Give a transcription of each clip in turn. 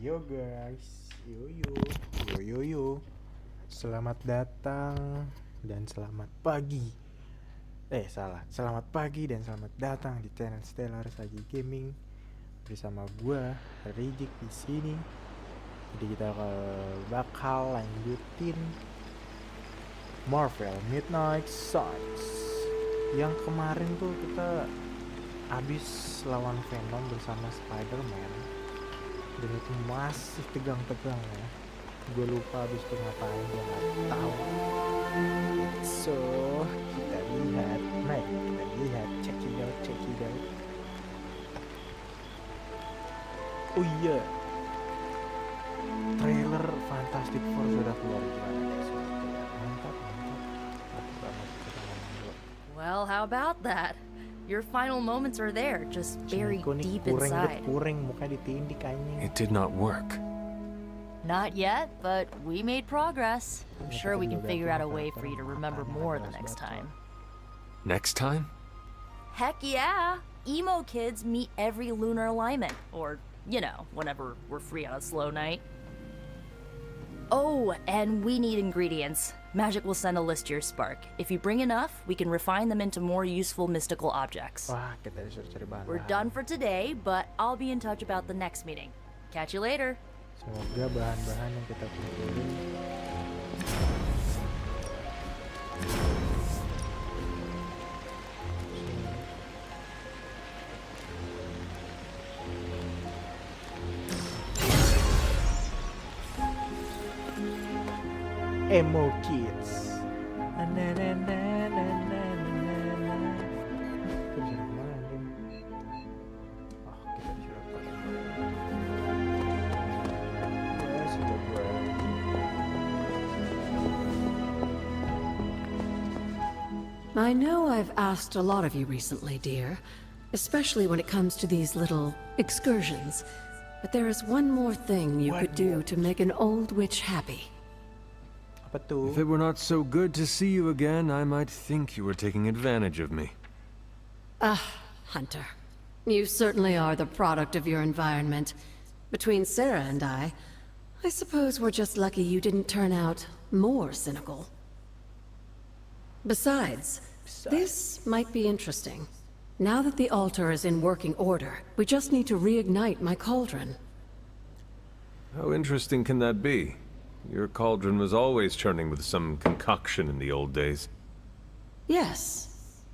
Yo guys, yo. Selamat datang dan selamat pagi. Selamat pagi dan selamat datang di channel StellarSagiGaming bersama gua Rizik di sini. Jadi kita bakal lanjutin Marvel Midnight Suns. Yang kemarin tuh kita habis lawan Venom bersama Spiderman. Dan itu masih tegang-tegang ya. Gue lupa habis itu ngapain, gue nggak tahu. So kita lihat, check it out. Oh iya, trailer Fantastic Four sudah keluar, gimana guys? Mantap. Well, how about that? Your final moments are there, just buried deep inside. It did not work. Not yet, but we made progress. I'm sure we can figure out a way for you to remember more the next time. Next time? Heck yeah! Emo kids meet every lunar alignment, or, you know, whenever we're free on a slow night. Oh, and we need ingredients. Magic will send a list to your spark. If you bring enough, we can refine them into more useful mystical objects. Wah, kita disuruh cari bahan. We're done for today, but I'll be in touch about the next meeting. Catch you later. Semoga bahan-bahan yang kita kumpulin Emo Kids. I know I've asked a lot of you recently, dear, especially when it comes to these little excursions. But there is one more thing you could do to make an old witch happy. If it were not so good to see you again, I might think you were taking advantage of me. Hunter, you certainly are the product of your environment. Between Sarah and I suppose we're just lucky you didn't turn out more cynical. Besides, this might be interesting. Now that the altar is in working order, we just need to reignite my cauldron. How interesting can that be? Your cauldron was always churning with some concoction in the old days. Yes.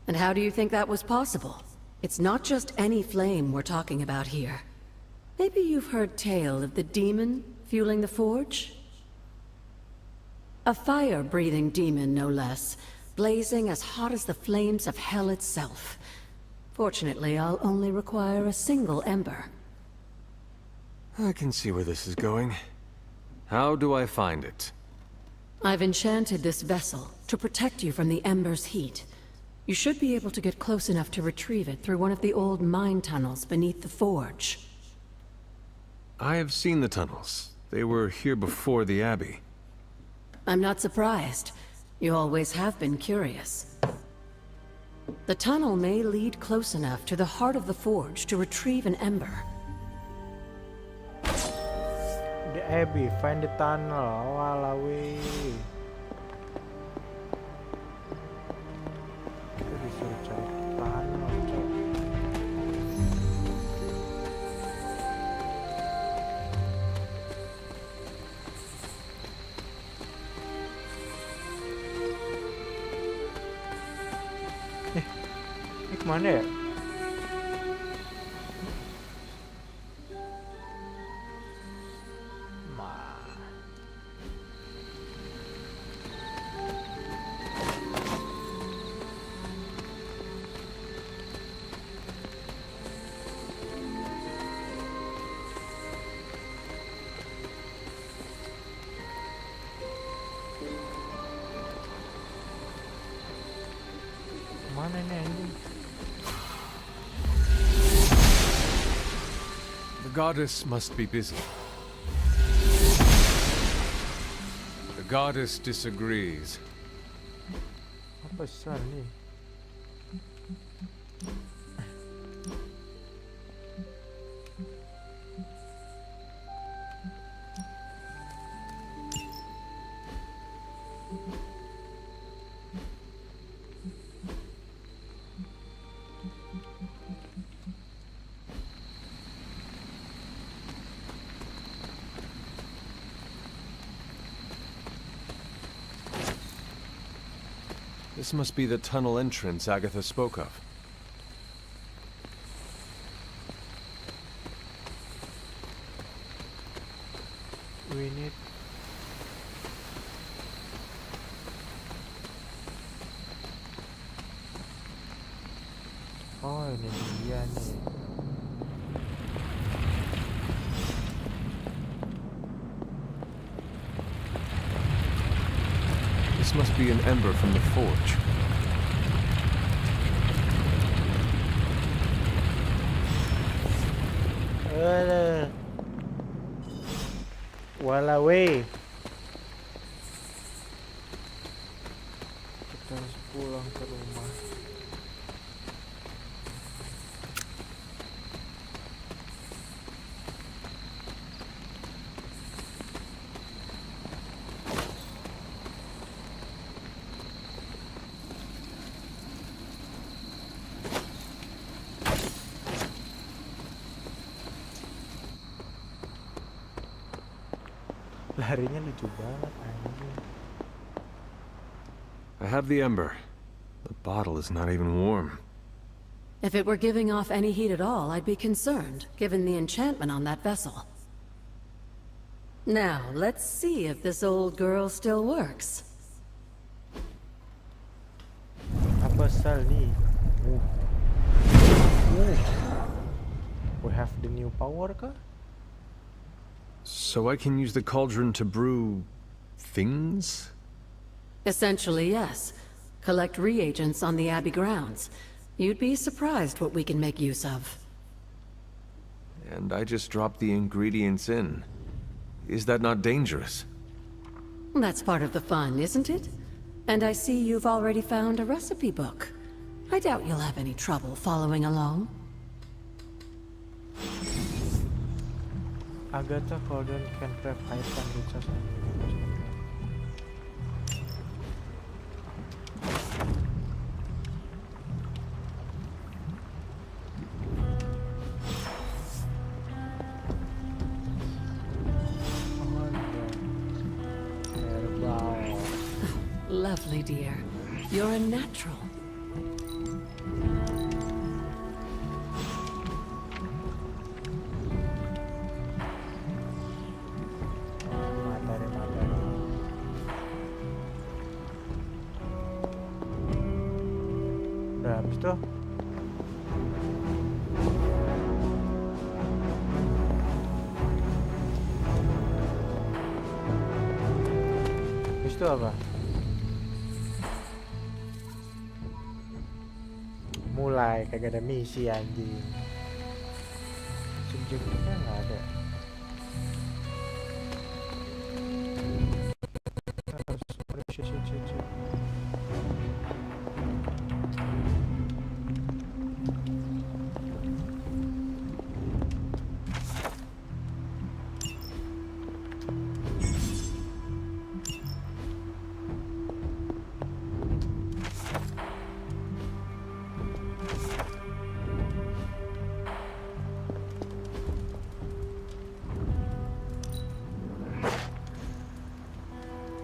And how do you think that was possible? It's not just any flame we're talking about here. Maybe you've heard tale of the demon fueling the forge? A fire-breathing demon, no less, blazing as hot as the flames of hell itself. Fortunately, I'll only require a single ember. I can see where this is going. How do I find it? I've enchanted this vessel to protect you from the ember's heat. You should be able to get close enough to retrieve it through one of the old mine tunnels beneath the forge. I have seen the tunnels. They were here before the Abbey. I'm not surprised. You always have been curious. The tunnel may lead close enough to the heart of the forge to retrieve an ember. The Abbey, find the tunnel. Walawi. Kita disuruh cari tunnel, coy. Ini kemana ya? Mana ini anjing? The goddess must be busy. The goddess disagrees. Apa besar nih? This must be the tunnel entrance Agatha spoke of. We need oh ini dia nih. This must be an ember from the forge. Walaway. Kita harus pulang ke rumah. Larinya lucu banget anjing. I have the ember. The bottle is not even warm. If it were giving off any heat at all, I'd be concerned, given the enchantment on that vessel. Now, let's see if this old girl still works. Apa sal nih? We have the new power kah? So I can use the cauldron to brew things? Essentially, yes. Collect reagents on the Abbey grounds. You'd be surprised what we can make use of. And I just dropped the ingredients in. Is that not dangerous? That's part of the fun, isn't it? And I see you've already found a recipe book. I doubt you'll have any trouble following along. Agatha Cauldron can craft item recharge and Lovely, dear. You're a natural. udah habis tuh. Habis itu apa? Mulai kagak ada misi anjing. Subjektifnya nggak ada. Shit.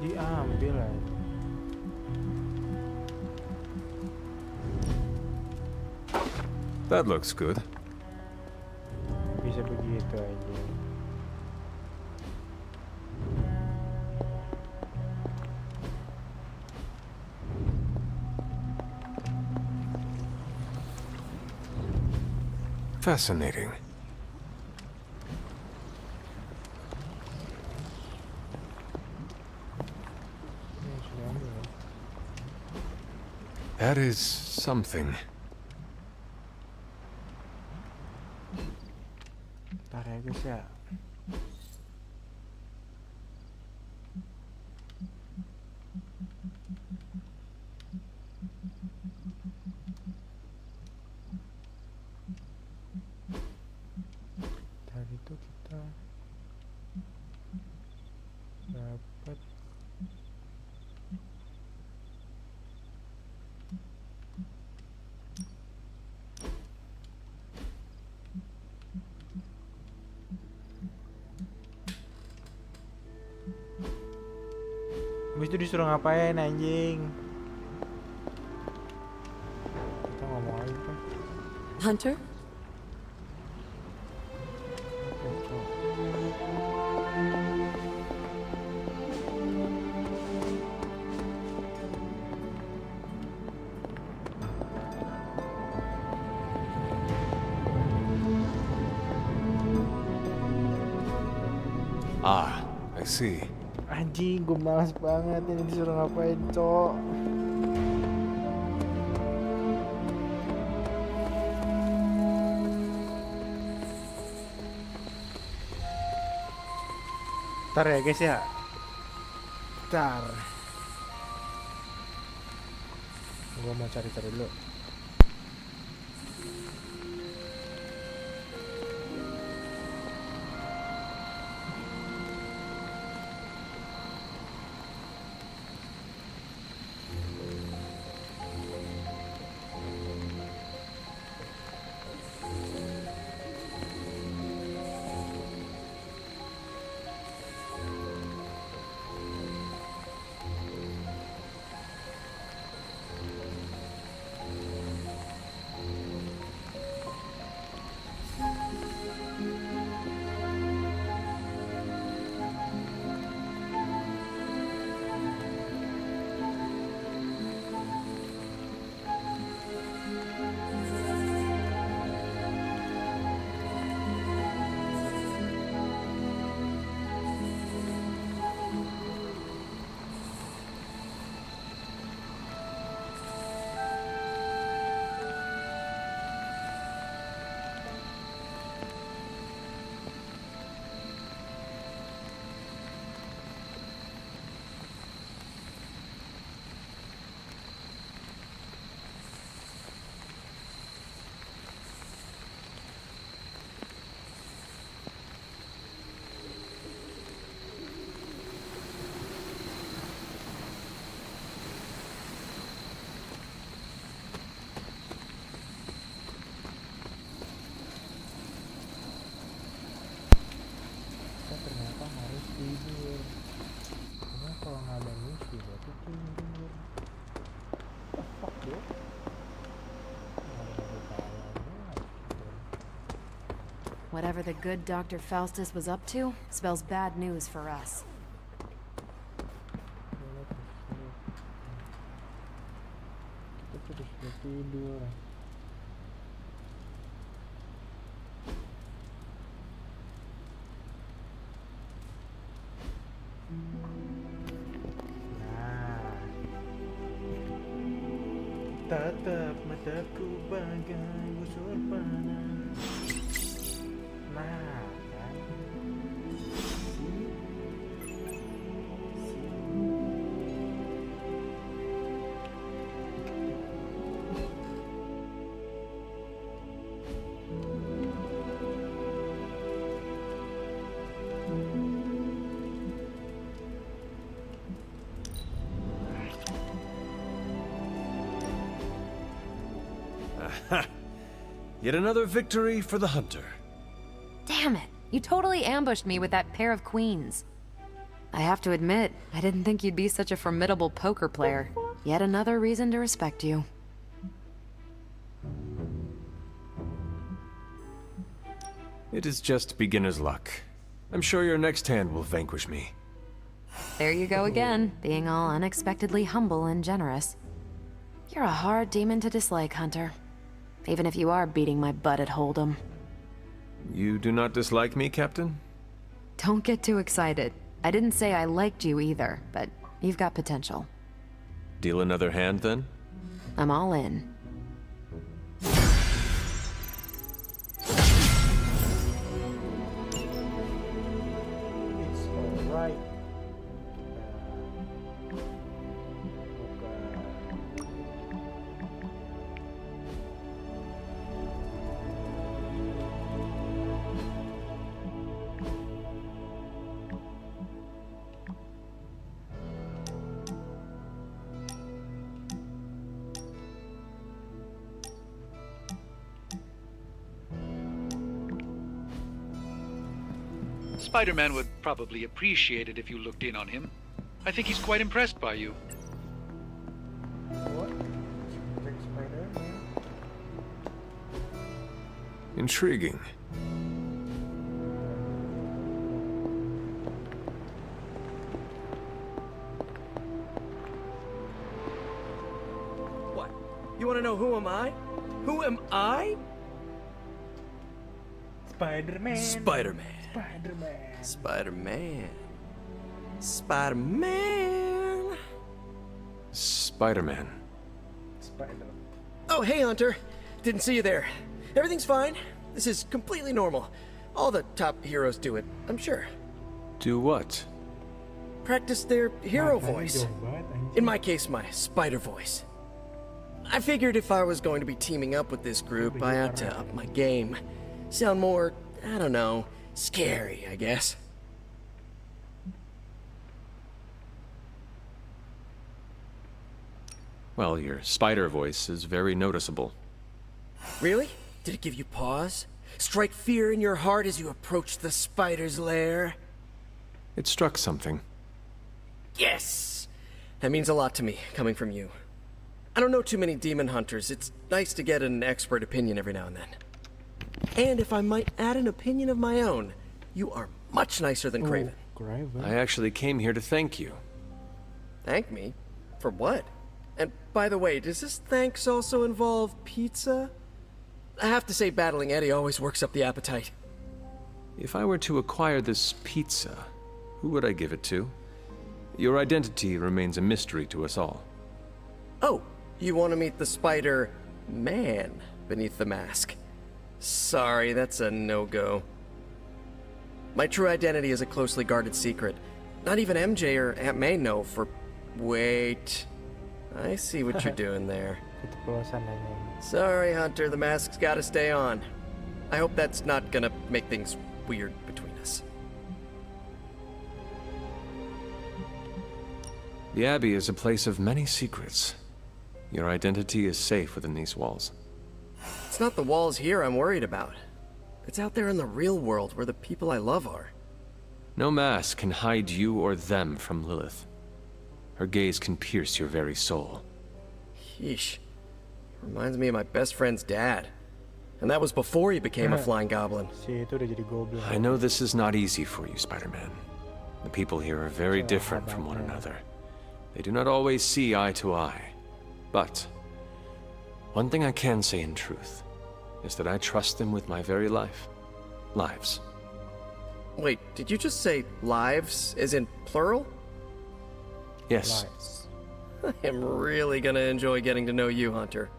Diambil aja. That looks good. Bisa begitu aja. Fascinating. Ini sudah ambil ya. That is something. Ntar ya guys ya. Tadi tuh kita dapat habis itu disuruh ngapain anjing? Hunter? Ah, I see. Anjing, gue malas banget ini disuruh ngapain, cok. Ntar ya guys ya. Ntar. Gue mau cari-cari dulu. Ternyata harus tidur. Karena kalau nggak ada misi berarti tidur. Fuck bro. Whatever the good Dr. Faustus was up to spells bad news for us. Kita sudah tidur. Tatap mataku bagai busur panah. Nah, kan? Yet another victory for the hunter. Damn it! You totally ambushed me with that pair of queens. I have to admit, I didn't think you'd be such a formidable poker player. Yet another reason to respect you. It is just beginner's luck. I'm sure your next hand will vanquish me. There you go again, being all unexpectedly humble and generous. You're a hard demon to dislike, Hunter. Even if you are beating my butt at Hold'em. You do not dislike me, Captain? Don't get too excited. I didn't say I liked you either, but you've got potential. Deal another hand, then? I'm all in. It's alright. Spider-Man would probably appreciate it if you looked in on him. I think he's quite impressed by you. What? Like Spider-Man? Intriguing. What? You want to know who am I? Who am I? Spider-Man. Spider-Man. Spider-Man. Spider-Man. Spider-Man. Spider-Man. Spider. Oh, hey, Hunter. Didn't see you there. Everything's fine. This is completely normal. All the top heroes do it, I'm sure. Do what? Practice their hero Makanya voice. jauh banget, anjing. In my case, my spider voice. I figured if I was going to be teaming up with this group, I ought to up my game. Sound more, I don't know, scary, I guess. Well, your spider voice is very noticeable. Really? Did it give you pause? Strike fear in your heart as you approach the spider's lair? It struck something. Yes! That means a lot to me, coming from you. I don't know too many demon hunters. It's nice to get an expert opinion every now and then. And if I might add an opinion of my own, you are much nicer than Craven. Craven. I actually came here to thank you. Thank me? For what? And by the way, does this thanks also involve pizza? I have to say, battling Eddie always works up the appetite. If I were to acquire this pizza, who would I give it to? Your identity remains a mystery to us all. Oh, you want to meet the Spider-Man beneath the mask? Sorry, that's a no-go. My true identity is a closely guarded secret. Not even MJ or Aunt May know for... Wait. I see what you're doing there. Keceplosan anjing. Sorry, Hunter, the mask's gotta stay on. I hope that's not gonna make things weird between us. The Abbey is a place of many secrets. Your identity is safe within these walls. It's not the walls here I'm worried about. It's out there in the real world where the people I love are. No mask can hide you or them from Lilith. Her gaze can pierce your very soul. Yeesh. Reminds me of my best friend's dad. And that was before he became a flying goblin. Si itu udah jadi goblin. I know this is not easy for you, Spider-Man. The people here are very different from one another. They do not always see eye to eye. But one thing I can say in truth is that I trust them with my very life. Lives. Wait, did you just say lives, as in plural? Yes, Lies. I am really gonna enjoy getting to know you, Hunter.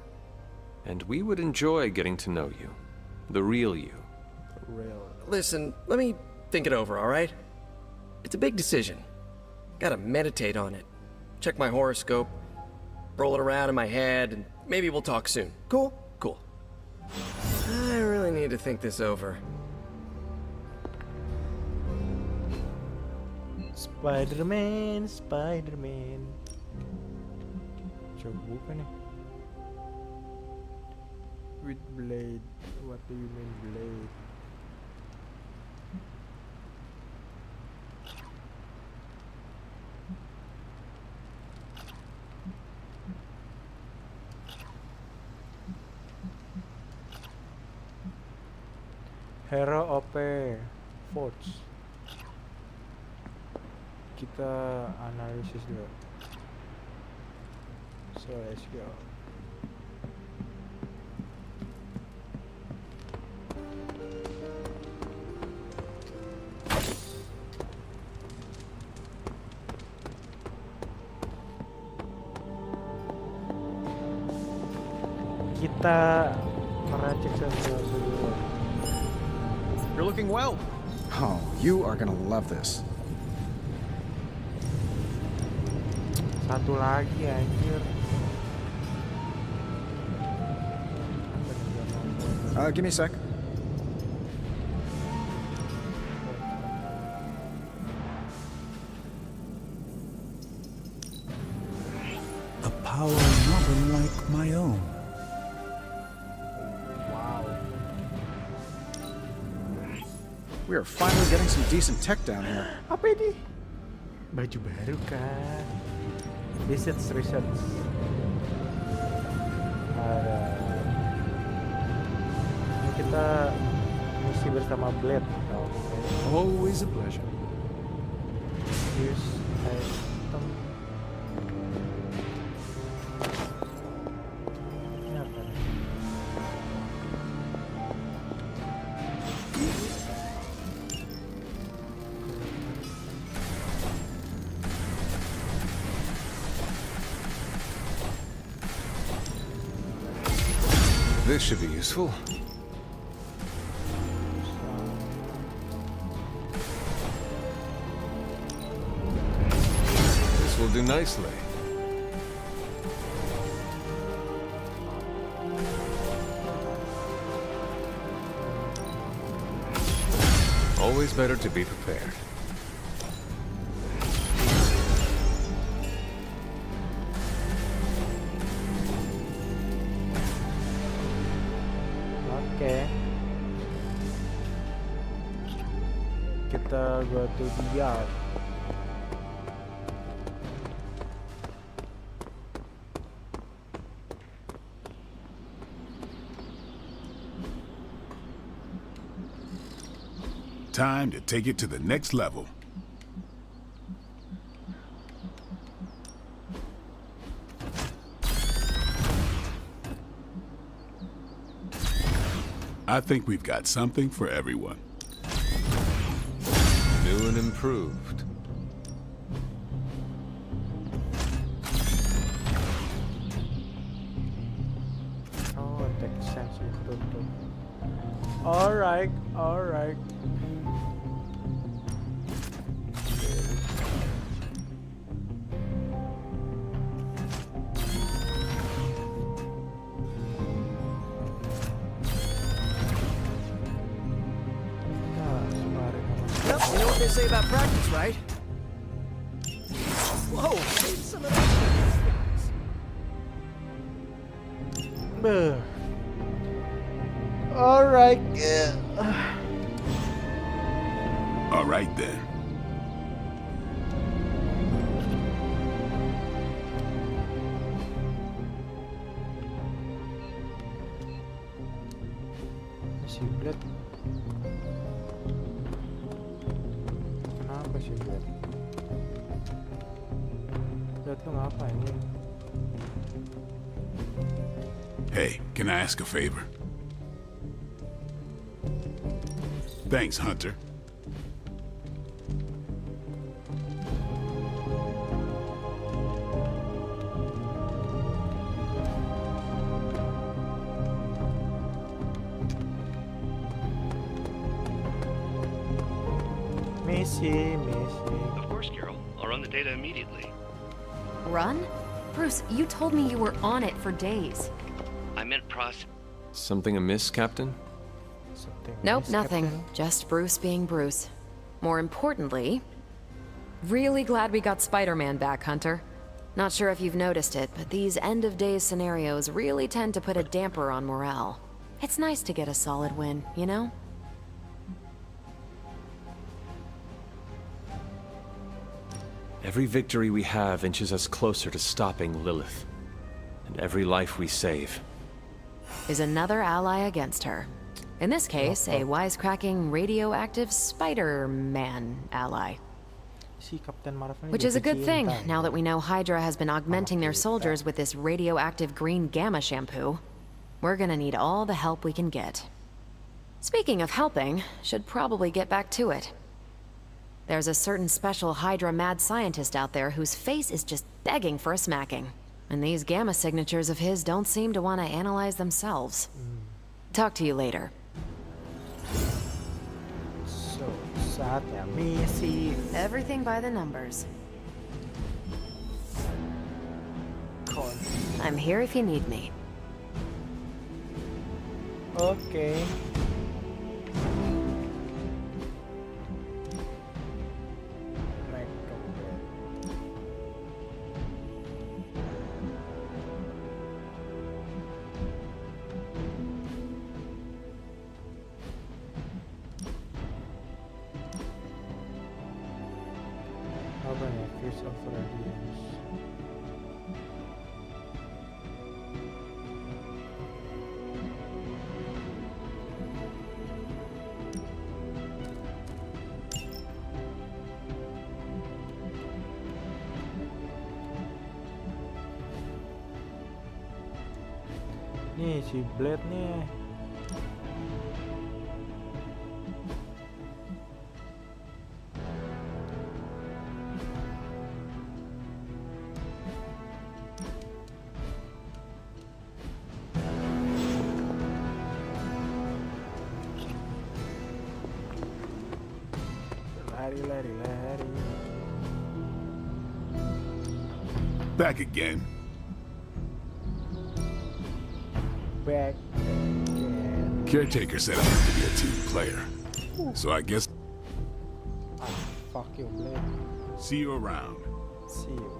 and we would enjoy getting to know you. The real you. Real. Listen, let me think it over, alright? It's a big decision. Gotta meditate on it. Check my horoscope, roll it around in my head, and maybe we'll talk soon. Cool? Cool. I really need to think this over. Spider-Man, Spider-Man. Coba buka nih. With blade. What do you mean blade? Hero OP Forge. Kita analisis dulu. So let's go. Kita meracik sesuatu dulu. You're looking well. Oh, you are gonna love this. Satu lagi anjir. Give me a sec. A power not unlike my own. Wow. We are finally getting some decent tech down here. Apa ini? Baju baru kan? Research. Ada. Ini kita misi bersama Blade. Always a pleasure. Use item. Ini apa nih? This should be useful. This will do nicely. Always better to be prepared. Oke. Kita go to the yard. Time to take it to the next level. I think we've got something for everyone. New and improved. Oh, attack sense itu tuh. Alright, alright. Yep, you know what they say about practice, right? Whoa, maybe some of that. Alright. All right then. Si Blade. Kenapa si Blade? Blade lu ngapain? Hey, can I ask a favor? Thanks, Hunter. Misi. Of course, Carol. I'll run the data immediately. Run? Bruce, you told me you were on it for days. I meant process. Something amiss, Captain? Something Nope, miss, nothing. Captain? Just Bruce being Bruce. More importantly, really glad we got Spider-Man back, Hunter. Not sure if you've noticed it, but these end-of-days scenarios really tend to put a damper on morale. It's nice to get a solid win, you know? Every victory we have inches us closer to stopping Lilith. And every life we save Is another ally against her. In this case, a wisecracking, radioactive Spider-Man ally. Si Captain Marvel ini Which is a good thing, dicinta. now that we know Hydra has been augmenting their soldiers with this radioactive green gamma shampoo. We're gonna need all the help we can get. Speaking of helping, should probably get back to it. There's a certain special Hydra mad scientist out there whose face is just begging for a smacking. And these gamma signatures of his don't seem to want to analyze themselves. Talk to you later. So, saatnya misi. Everything by the numbers. I'm here if you need me. Oke. Naik ke bed. Apa nih? Fuse of Radiance. Nih si Blade nih. Lari. Back again. Back again. Caretaker said I have to be a team player. So I guess Fuck you, Blade. see you around. See you.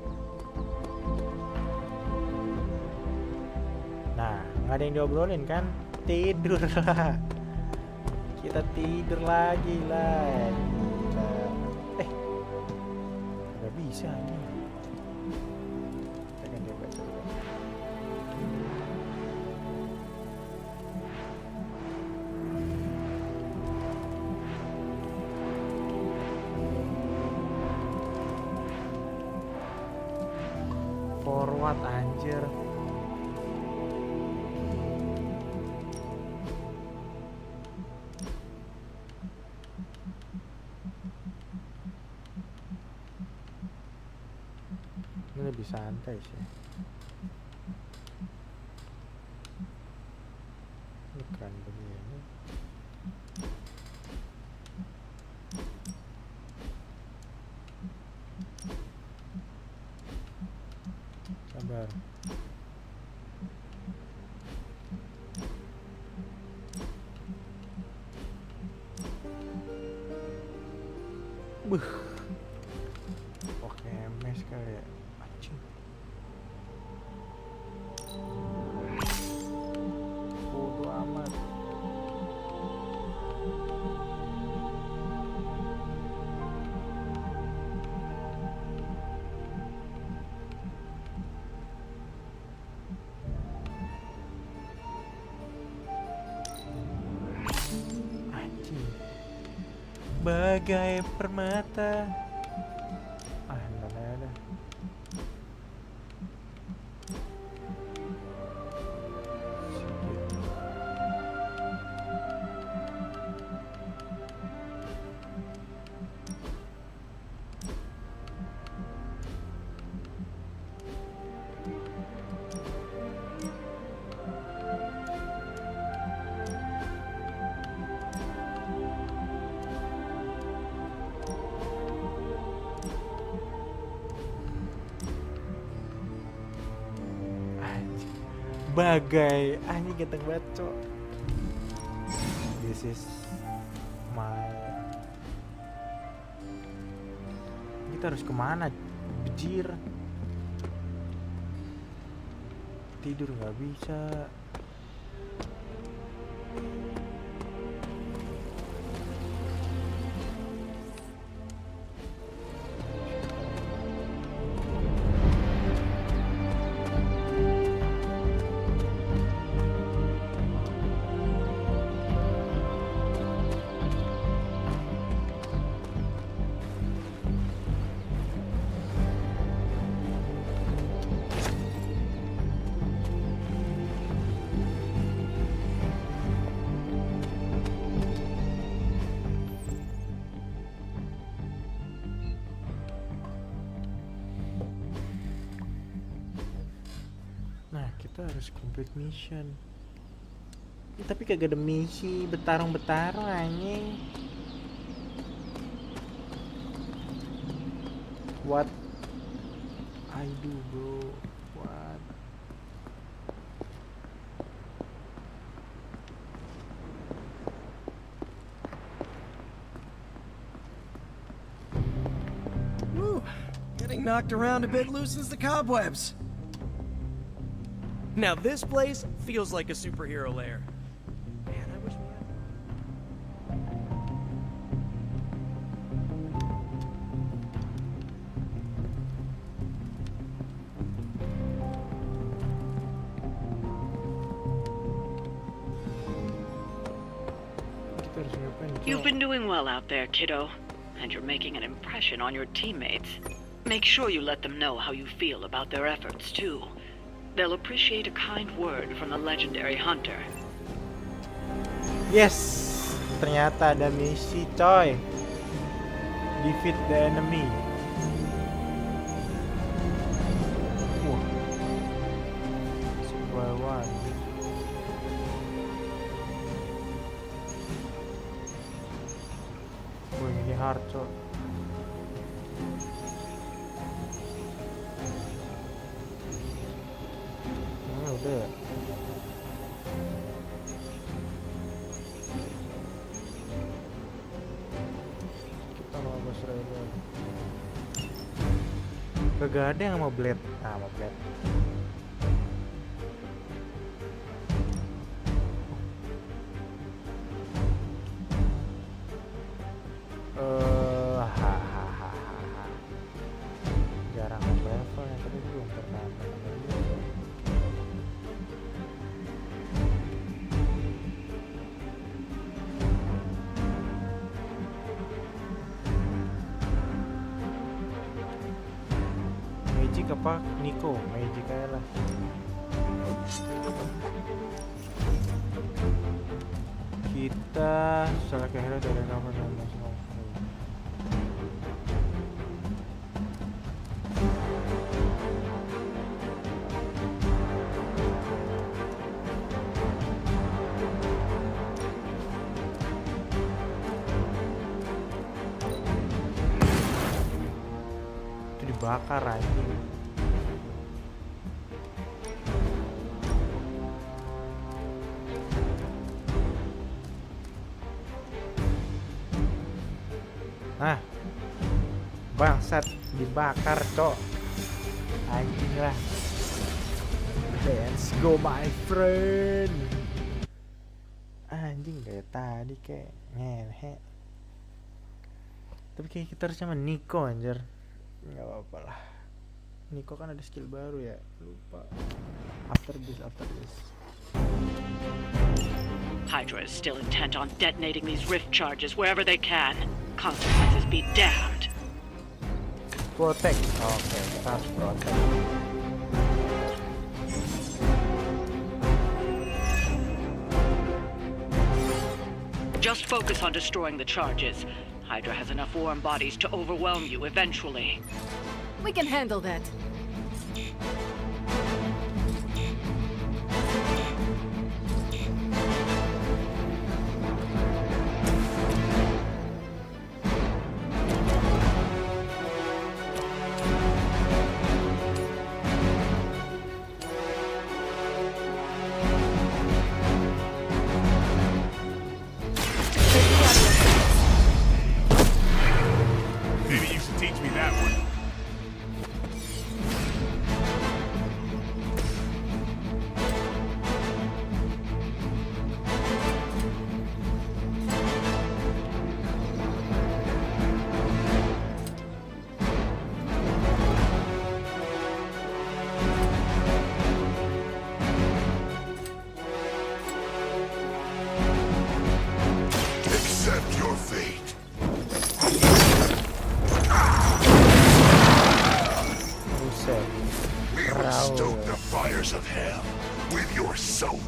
Nah, nggak ada yang diobrolin kan? Tidur lah. Kita tidur lagi lah. Gila. Nggak bisa nih. Kita kan dia baca dulu. Forward anjir. Ini lebih santai sih. Bukan begini. Sabar. Buh. Oke, mes kali ya. Anjing. Bodo amat. Anjing. Bagai permata. Nggak ada. Bagai anjing ganteng banget, cok. This is my. Kita harus kemana? Bejir. Tidur nggak bisa. Nah, kita harus complete mission. Tapi kagak ada misi bertarung-bertarung anjing. What I do, bro? What? Woo! Getting knocked around a bit loosens the cobwebs. Now this place feels like a superhero lair. Man, I wish we had... Kita harus ngapain, Cok? You've been doing well out there, kiddo, and you're making an impression on your teammates. Make sure you let them know how you feel about their efforts, too. They'll appreciate a kind word from the legendary hunter. Yes, ternyata ada misi coy. Defeat the enemy. Wah, super one. Wih, ini hard coy. Ini udah ya. Kagak ada yang mau blade. Ah, mau blade. Jarang level yang tadi belum pernah main. Magic apa? Nico, Magic aja lah. Kita select a hero dari nomor nasional. Itu dibakar anjing. Nah, bangsat dibakar cok, anjing lah. Let's go my friend. Anjing kayak tadi kayak ngehe. Tapi kayak kita harus sama Nico anjir. Nggak apa-apa lah. Nico kan ada skill baru ya. Lupa. After this. Hydra is still intent on detonating these rift charges wherever they can. Consequences be damned. Protect. Oke, kita harus protect. Just focus on destroying the charges. Hydra has enough warm bodies to overwhelm you eventually. We can handle that. Maybe you should teach me that one. Accept your fate. We will stoke the fires of hell with your soul.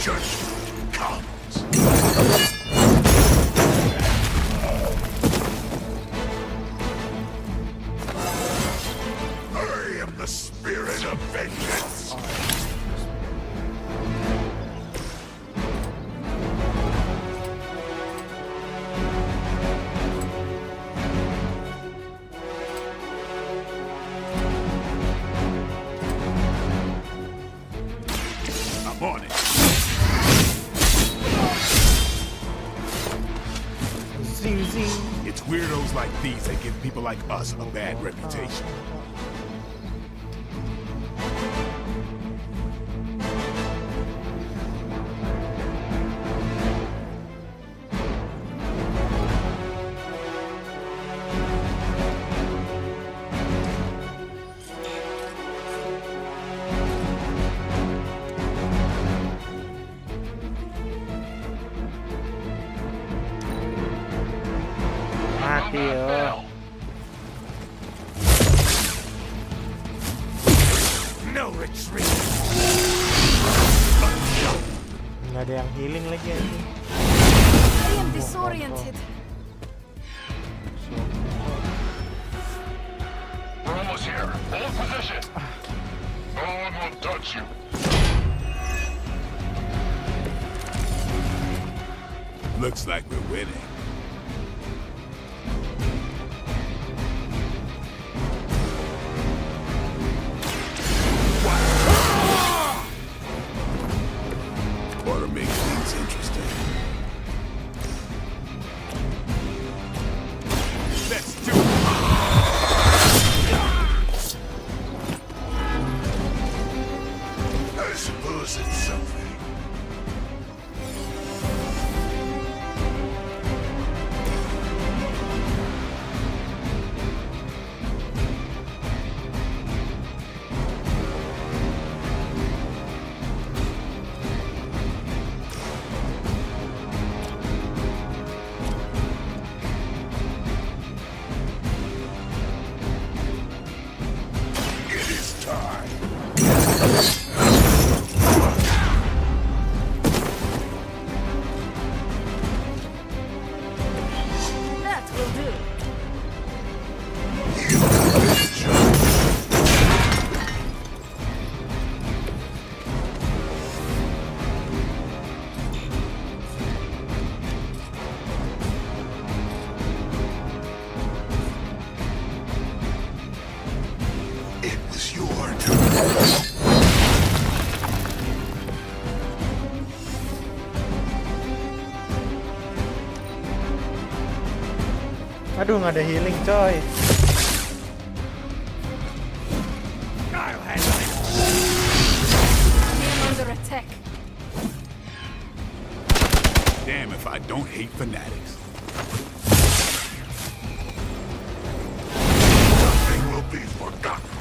Judgment comes. I am the spirit of vengeance. I'm on it. Zing zing. It's weirdos like these that give people like us a bad reputation. No retreat. Nggak ada yang healing lagi anjing. I am disoriented. We're almost here. Hold position. No one will touch you. Looks like we're winning. Ought to make things interesting. Let's do it! I suppose it's something. It is time. That will do. It was your turn. Aduh, nggak ada healing coy. I am under attack. Damn if I don't hate fanatics. Nothing will be forgotten.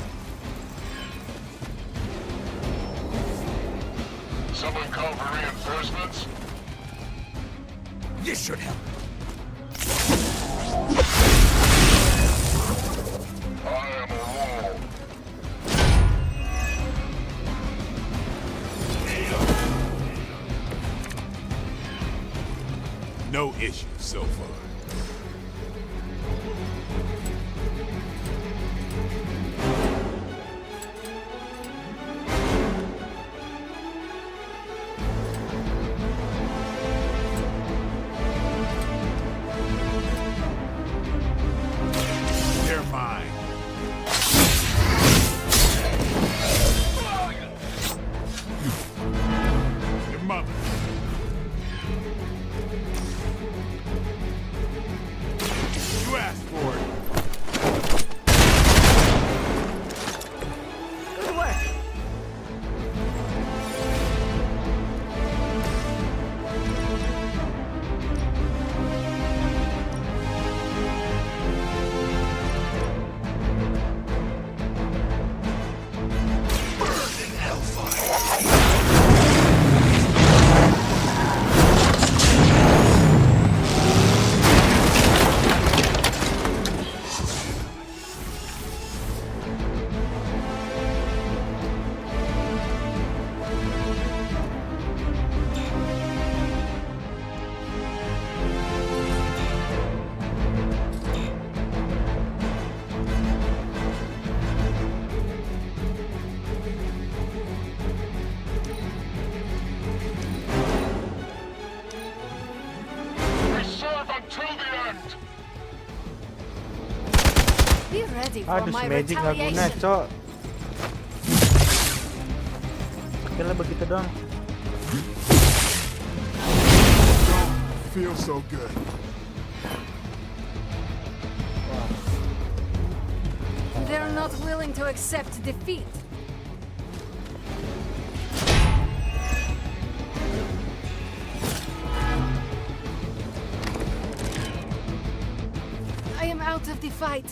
Someone call for reinforcements? This should help. I am a wall. No issues so far. They're mine. Your mother. You asked for it. Good work. Burning hellfire. We serve until the end. Be ready for Aduh, my si magic nggak guna, retaliation. cok. Oke lah begitu dong. Don't feel so good. They're not willing to accept defeat. I am out of the fight.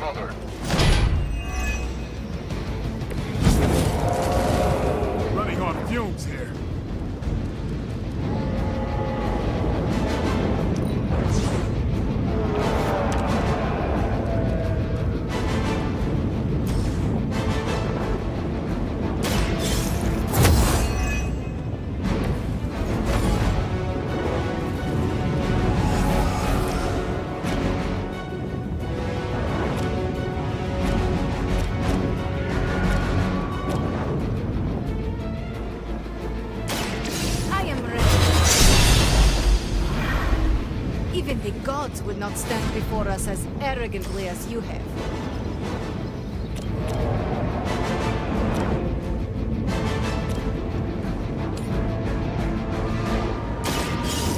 Mother. Running on fumes here. Even the gods would not stand before us as arrogantly as you have.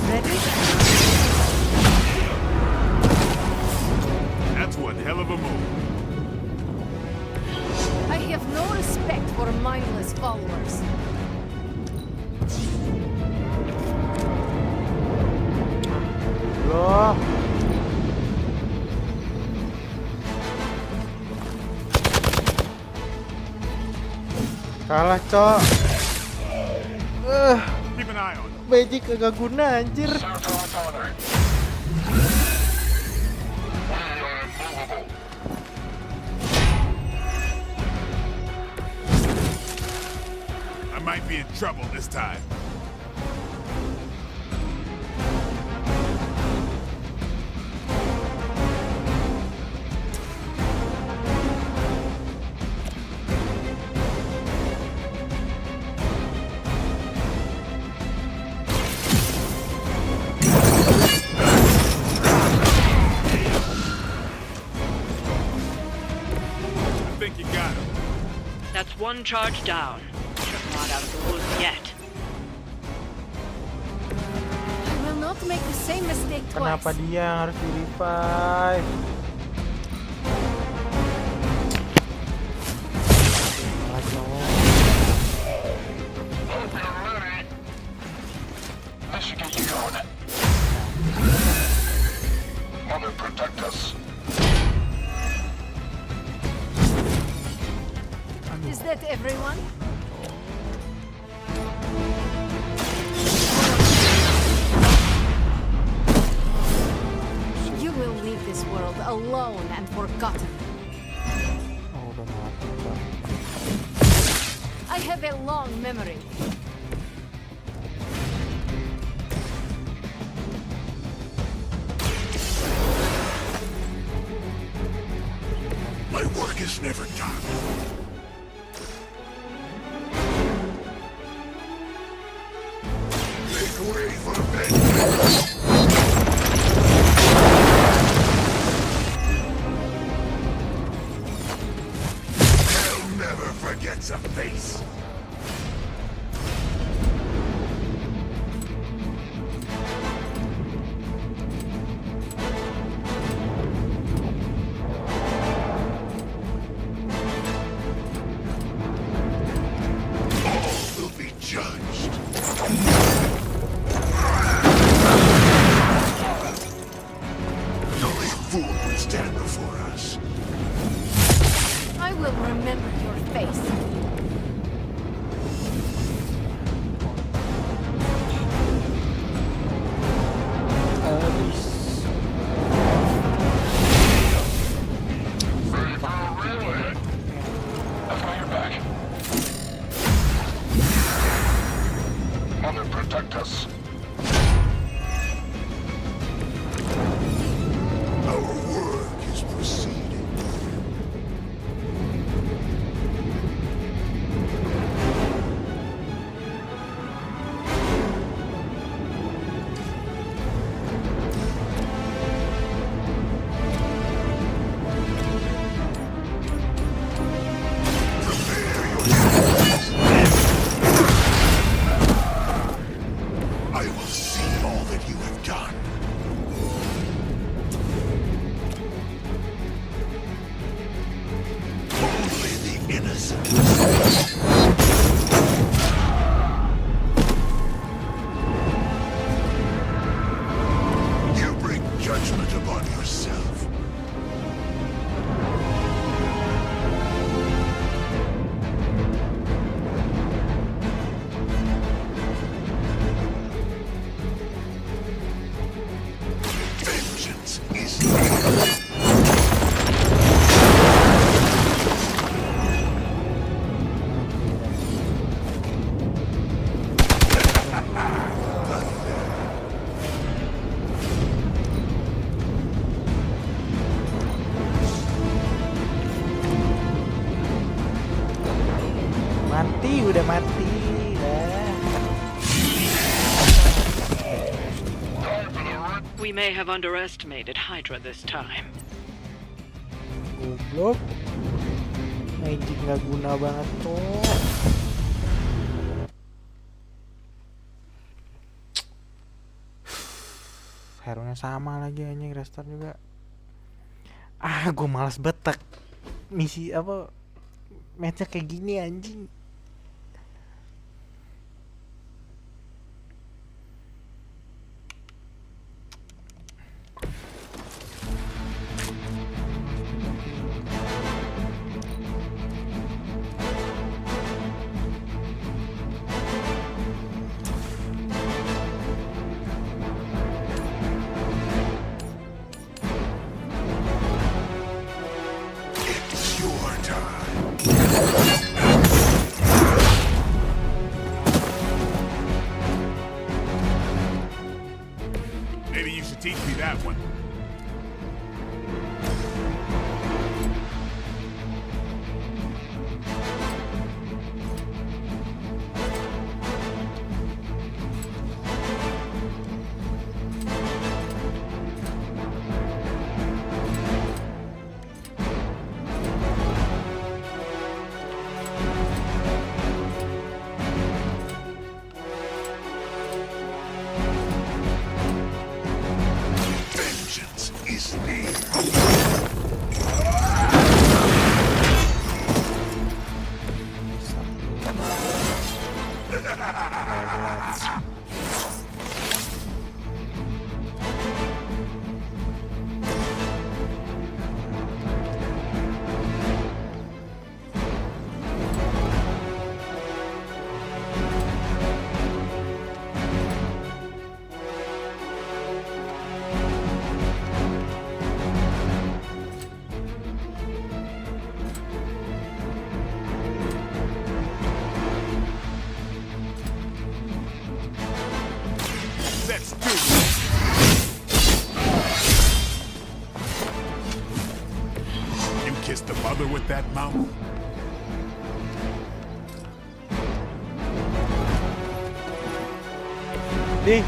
Ready? That's one hell of a move. I have no respect for mindless followers. Loh. Kalah, Cok. Keep an eye on them. Magic kagak guna anjir. I might be in trouble this time. That's one charge down. You're not out of the woods yet. I will not make the same mistake twice. Kenapa dia yang harus di revive? This should get you going. Mother, protect us. Is that everyone? You will leave this world alone and forgotten. Oh, udah mati, Bang. I have a long memory. My work is never done. Way for vengeance. Hell never forgets a face. All will be judged. Only a fool would stand before us. I will remember your face. Mother, protect us. Our work is proceeding. I will see all that you have done. Only the innocent. You bring judgment upon yourself. may have underestimated Hydra this time. Goblok. Magic nggak guna banget tuh. Hero-nya sama lagi anjing, restart juga. Gue malas betek. Misi apa? Match-nya kayak gini anjing. Maybe you should teach me that one. Vengeance is near. Let's do it. You kissed the mother with that mouth? Ding.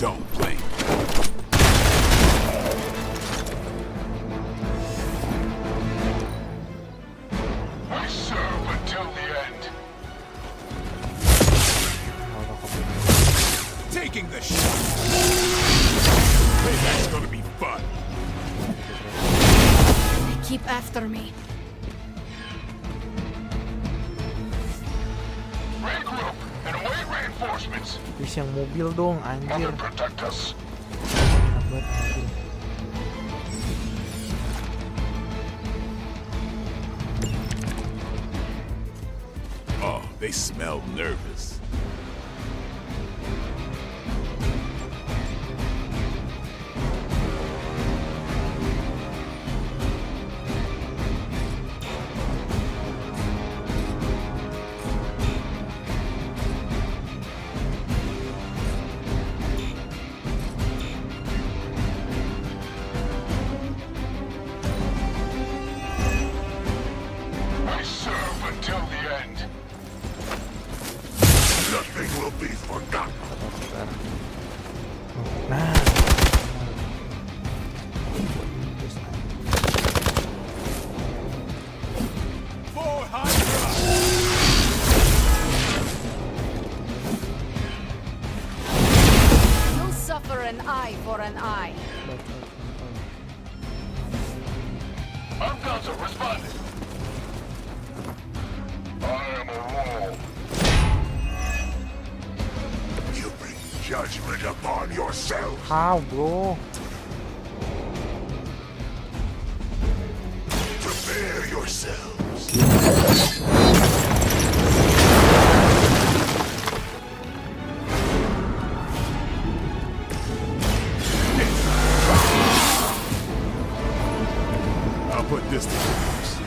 Don't blame. I serve until the end. Taking the shot. Hey, that's gonna be fun. They keep after me. Regroup and await reinforcements. Please yang mobil dong anjir. Mother protect us. Enak banget mobil. Oh, they smell nervous. I serve until the end. Nothing will be forgotten. Nah. For Hydra! You'll suffer an eye for an eye. Our guns are responding. I am a wall. You bring judgment upon yourself. How, bro? Prepare yourselves. I'll put this to use.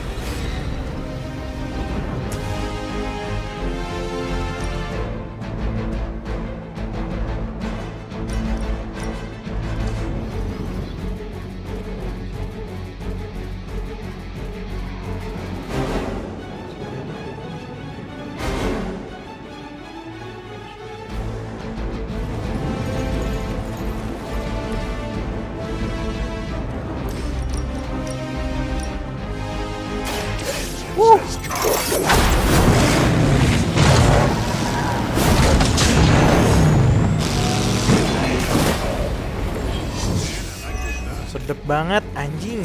Mantep banget anjing.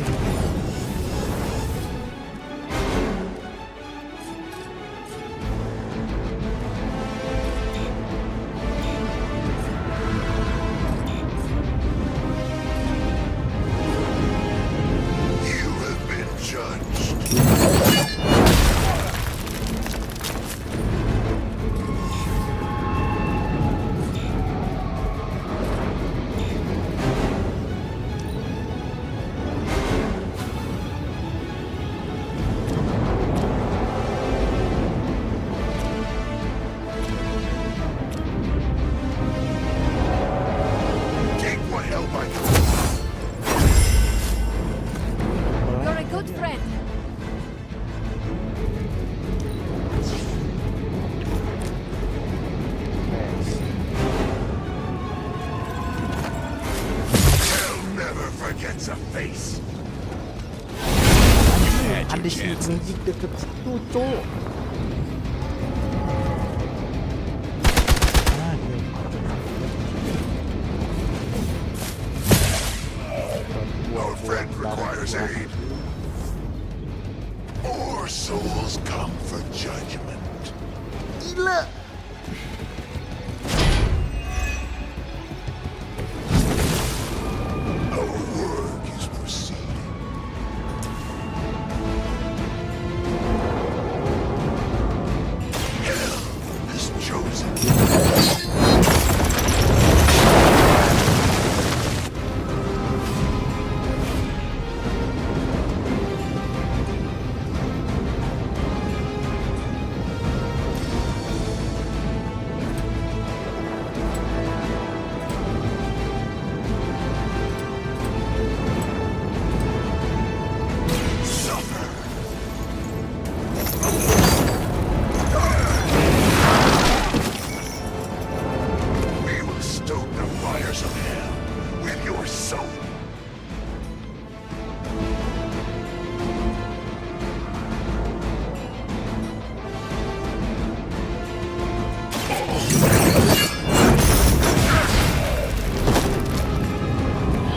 You have been judged. Take what help I can. You're a good friend. Hell never forgets a face. Ada si Benji deket situ, cok. Nah, dia Our friend requires aid. More souls come for judgment. gila. Our work is proceeding. Hell has chosen. We will stoke the fires of hell with your soul.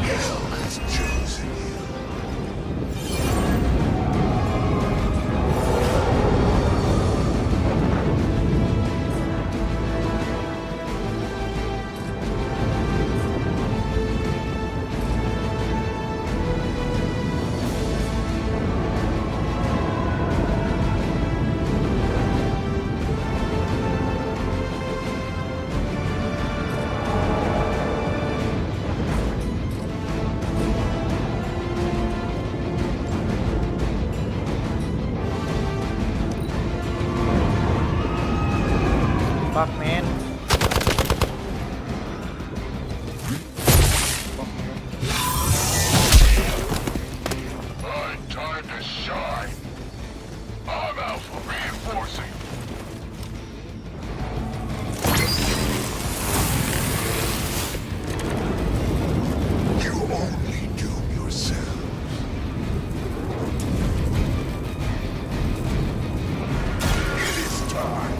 Hell has chosen you. Fuck man. Find time to shine. I'm out for reinforcing. You only doom yourself. It is time.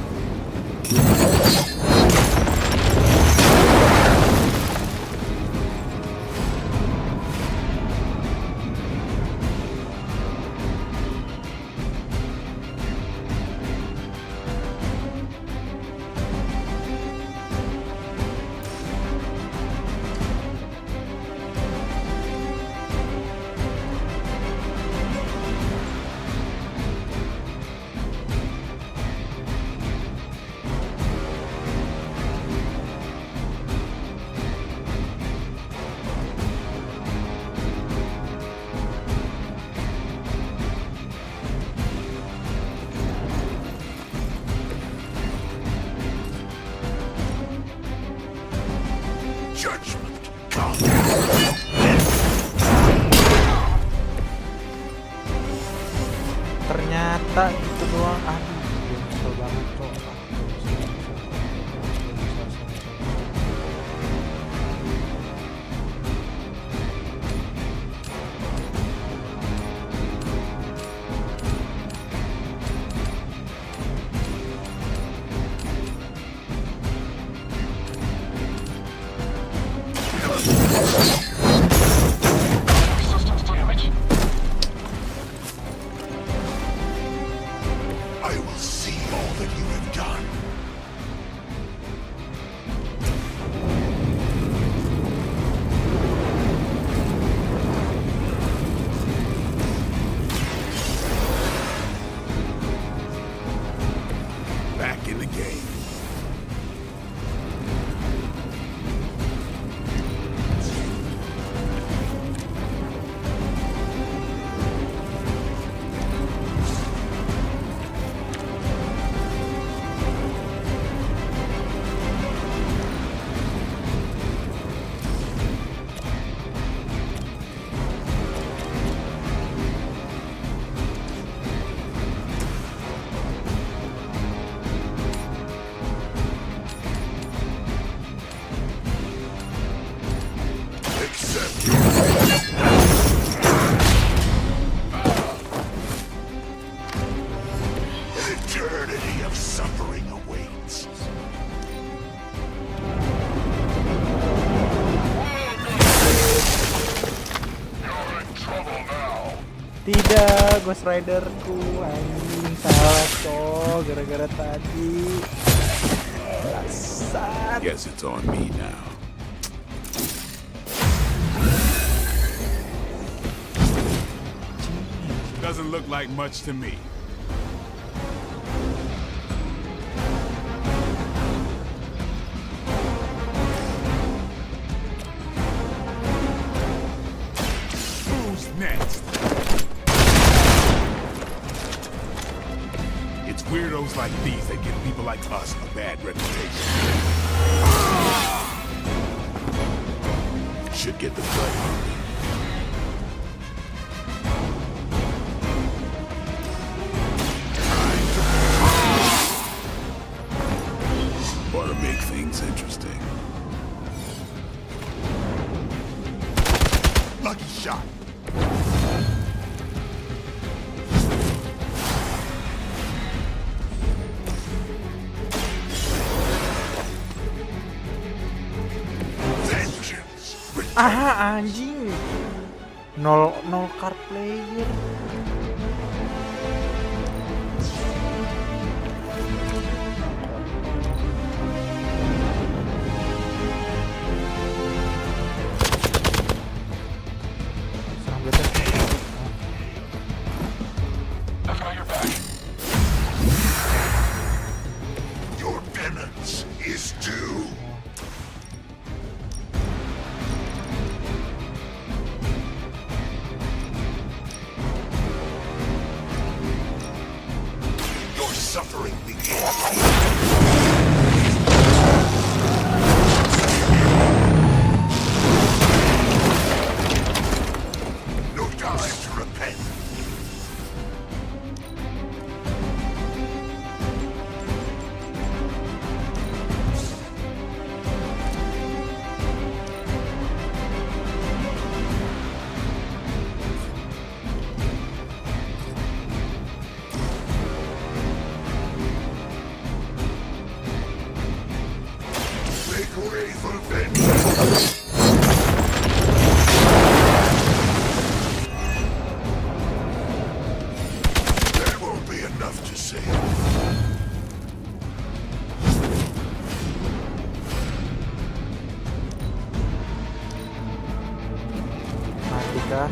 Judgment come. Ternyata gitu doang. Aduh, gue kesel banget kok. Tidak, Ghost Riderku anjing salah toh gara-gara tadi. Dasar. Guess it's on me now. Doesn't look like much to me. Who's next? It's weirdos like these that give people like us a bad reputation. Should get the blood on me. Ought to make things interesting. Lucky shot. Ah anjing. 0 card player. Your penance is due. Your suffering begins. No time to repent. Make way for vengeance. There won't be enough to save. Mati kah?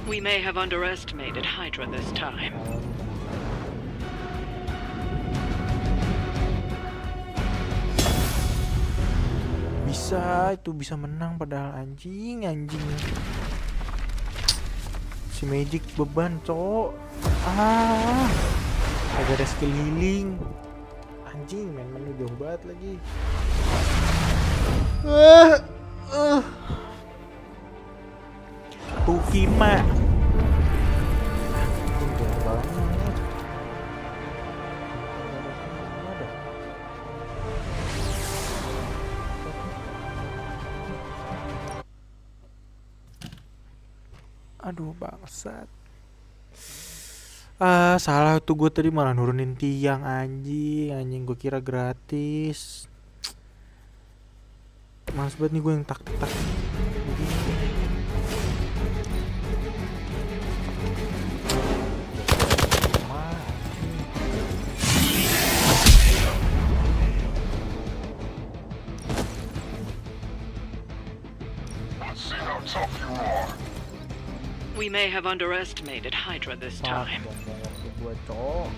We may have underestimated Hydra this time. Bisa, itu bisa menang padahal anjing. Si Magic beban, cok. Agak ada skill healing. Anjing, main-main jauh banget lagi. Tukima. Jauh banget. Aduh bangsat. Salah tuh gue tadi malah nurunin tiang anjing gue kira gratis. Males banget nih gue yang tak Let's see how tough you are. We may have underestimated Hydra this time. Gue cok.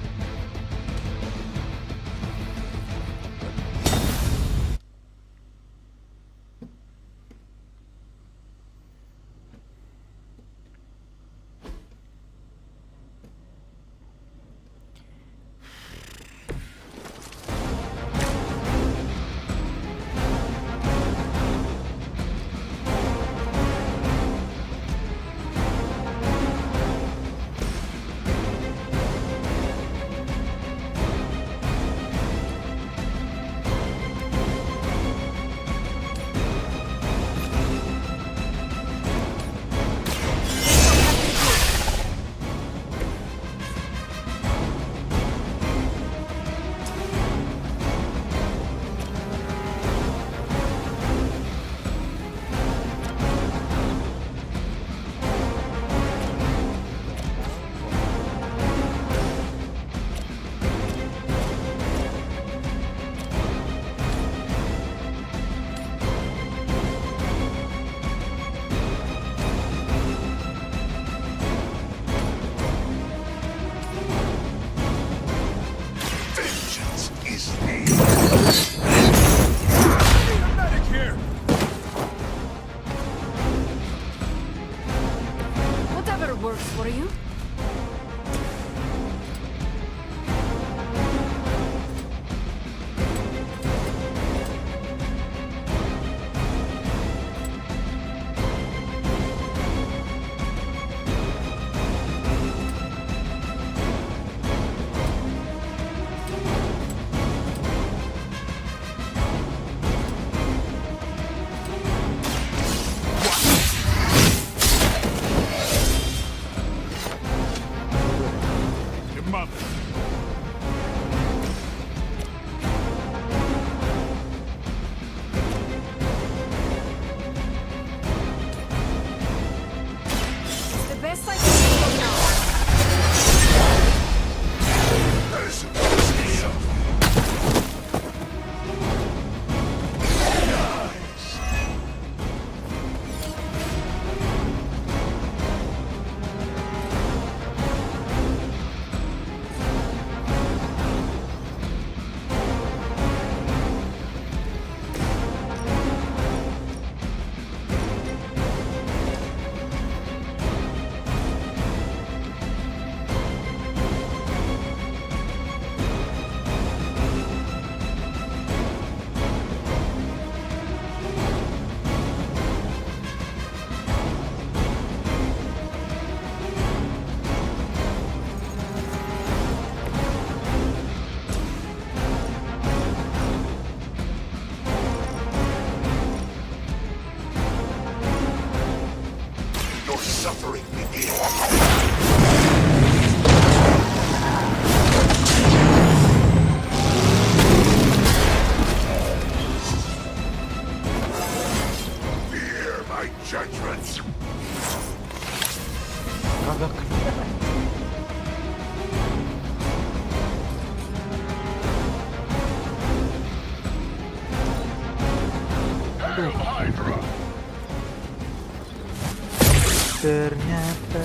Ternyata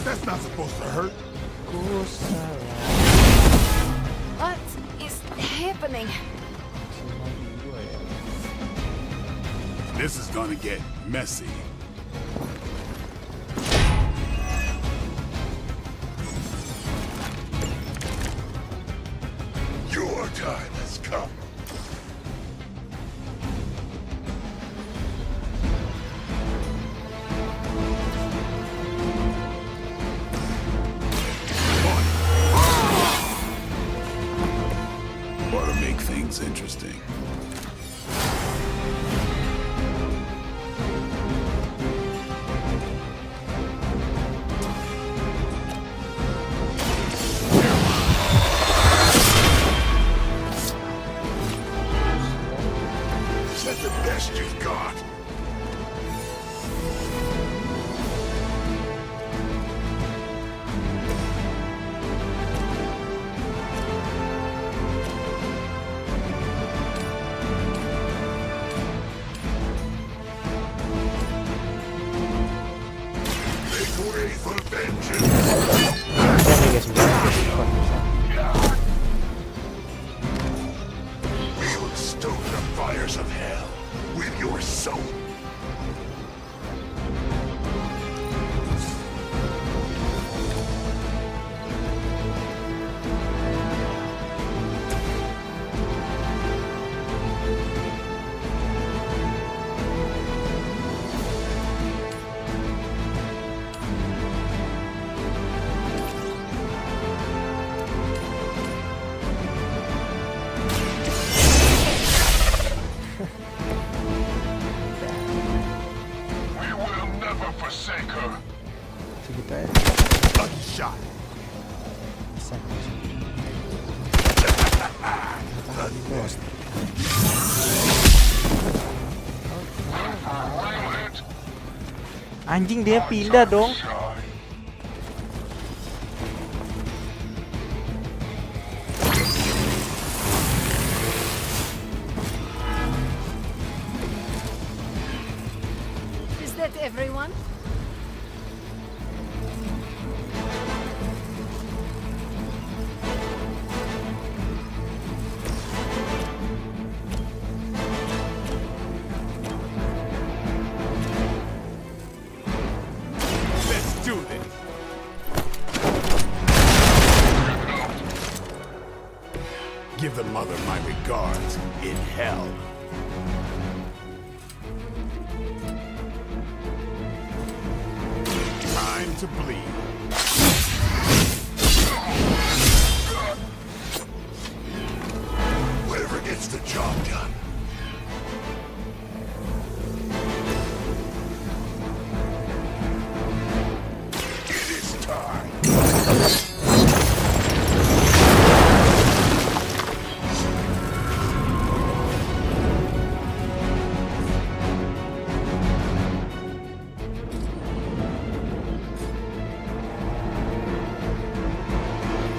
That's not supposed to hurt. ku salah. What is happening? Cuma gua ya. This is gonna get messy. Your time has come. Ought to make things interesting. Is that the best you've got? Make way for vengeance. Ya nih guys, bisa. We will stoke the fires of hell with your soul. We will never forsake her. Segitu aja. Lucky shot. Bisa. Tadi bos. Anjing dia pindah dong. Is that everyone? Let's do this. Give the mother my regards in hell. Time to bleed. Whatever gets the job done. It is time.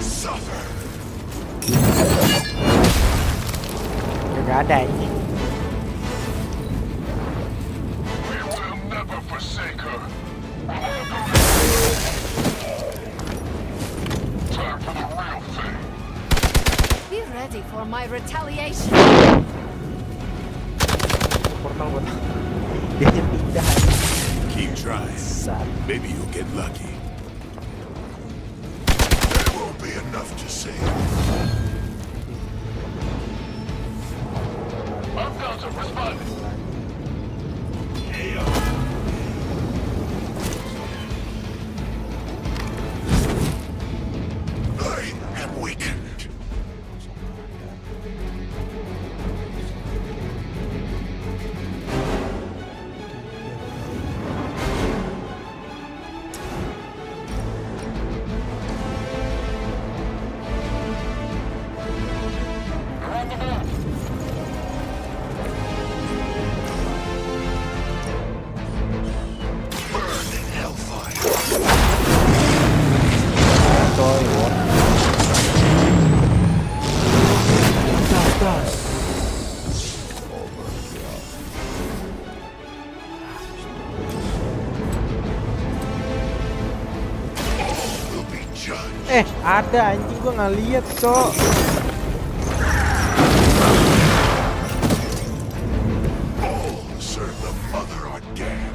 Suffer. Gak ada anjing. We will never forsake her. Time for the real thing. Be ready for my retaliation. Portal buat. Dia pindah. Keep trying. Sat. Maybe you'll get lucky. There won't be enough to save. I've got to respond. I am weakened. Ada anjing, gua nggak lihat, Cok. Serve the mother on damn.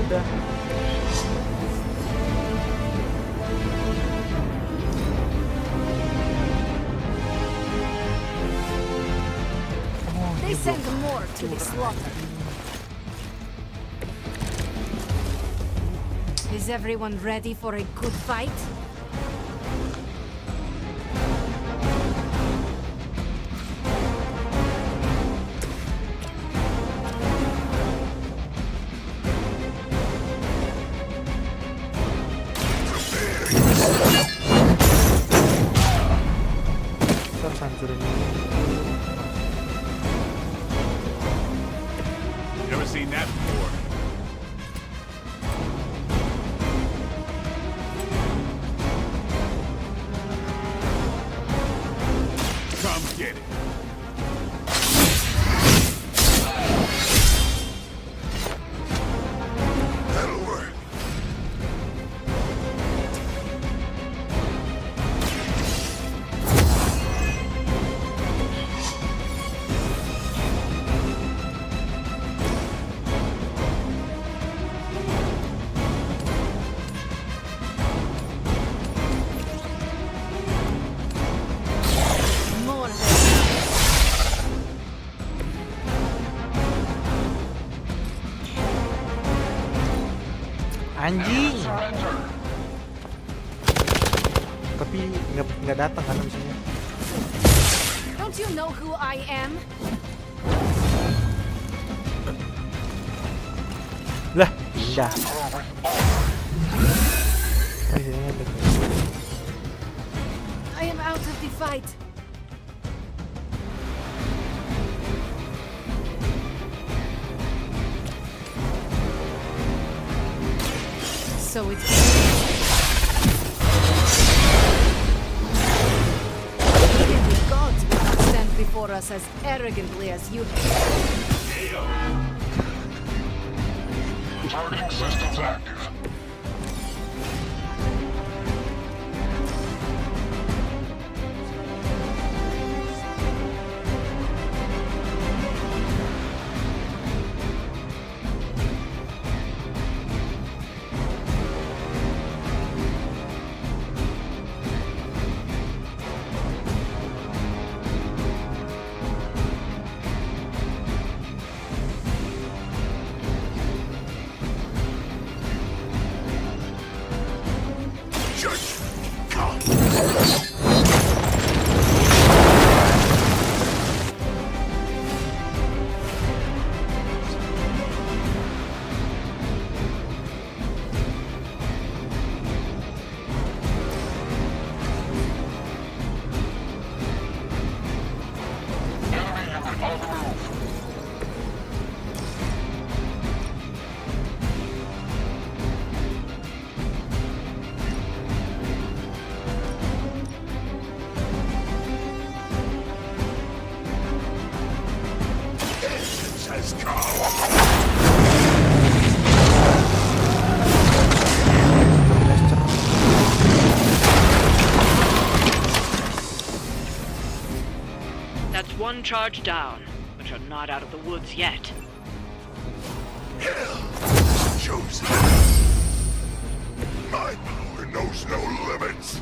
Udah. They send more to the slaughter. Is everyone ready for a good fight? Kita harus hancurin ini. Never seen that before. Come get it. That'll work. More Anjing. Tapi nggak datang kan misalnya. Don't you know who I am? Lah, pindah. I am out of the fight. So it's even the gods will not stand before us as arrogantly as you have. Targeting systems active. That's one charge down, but you're not out of the woods yet. Chosen. My power knows no limits.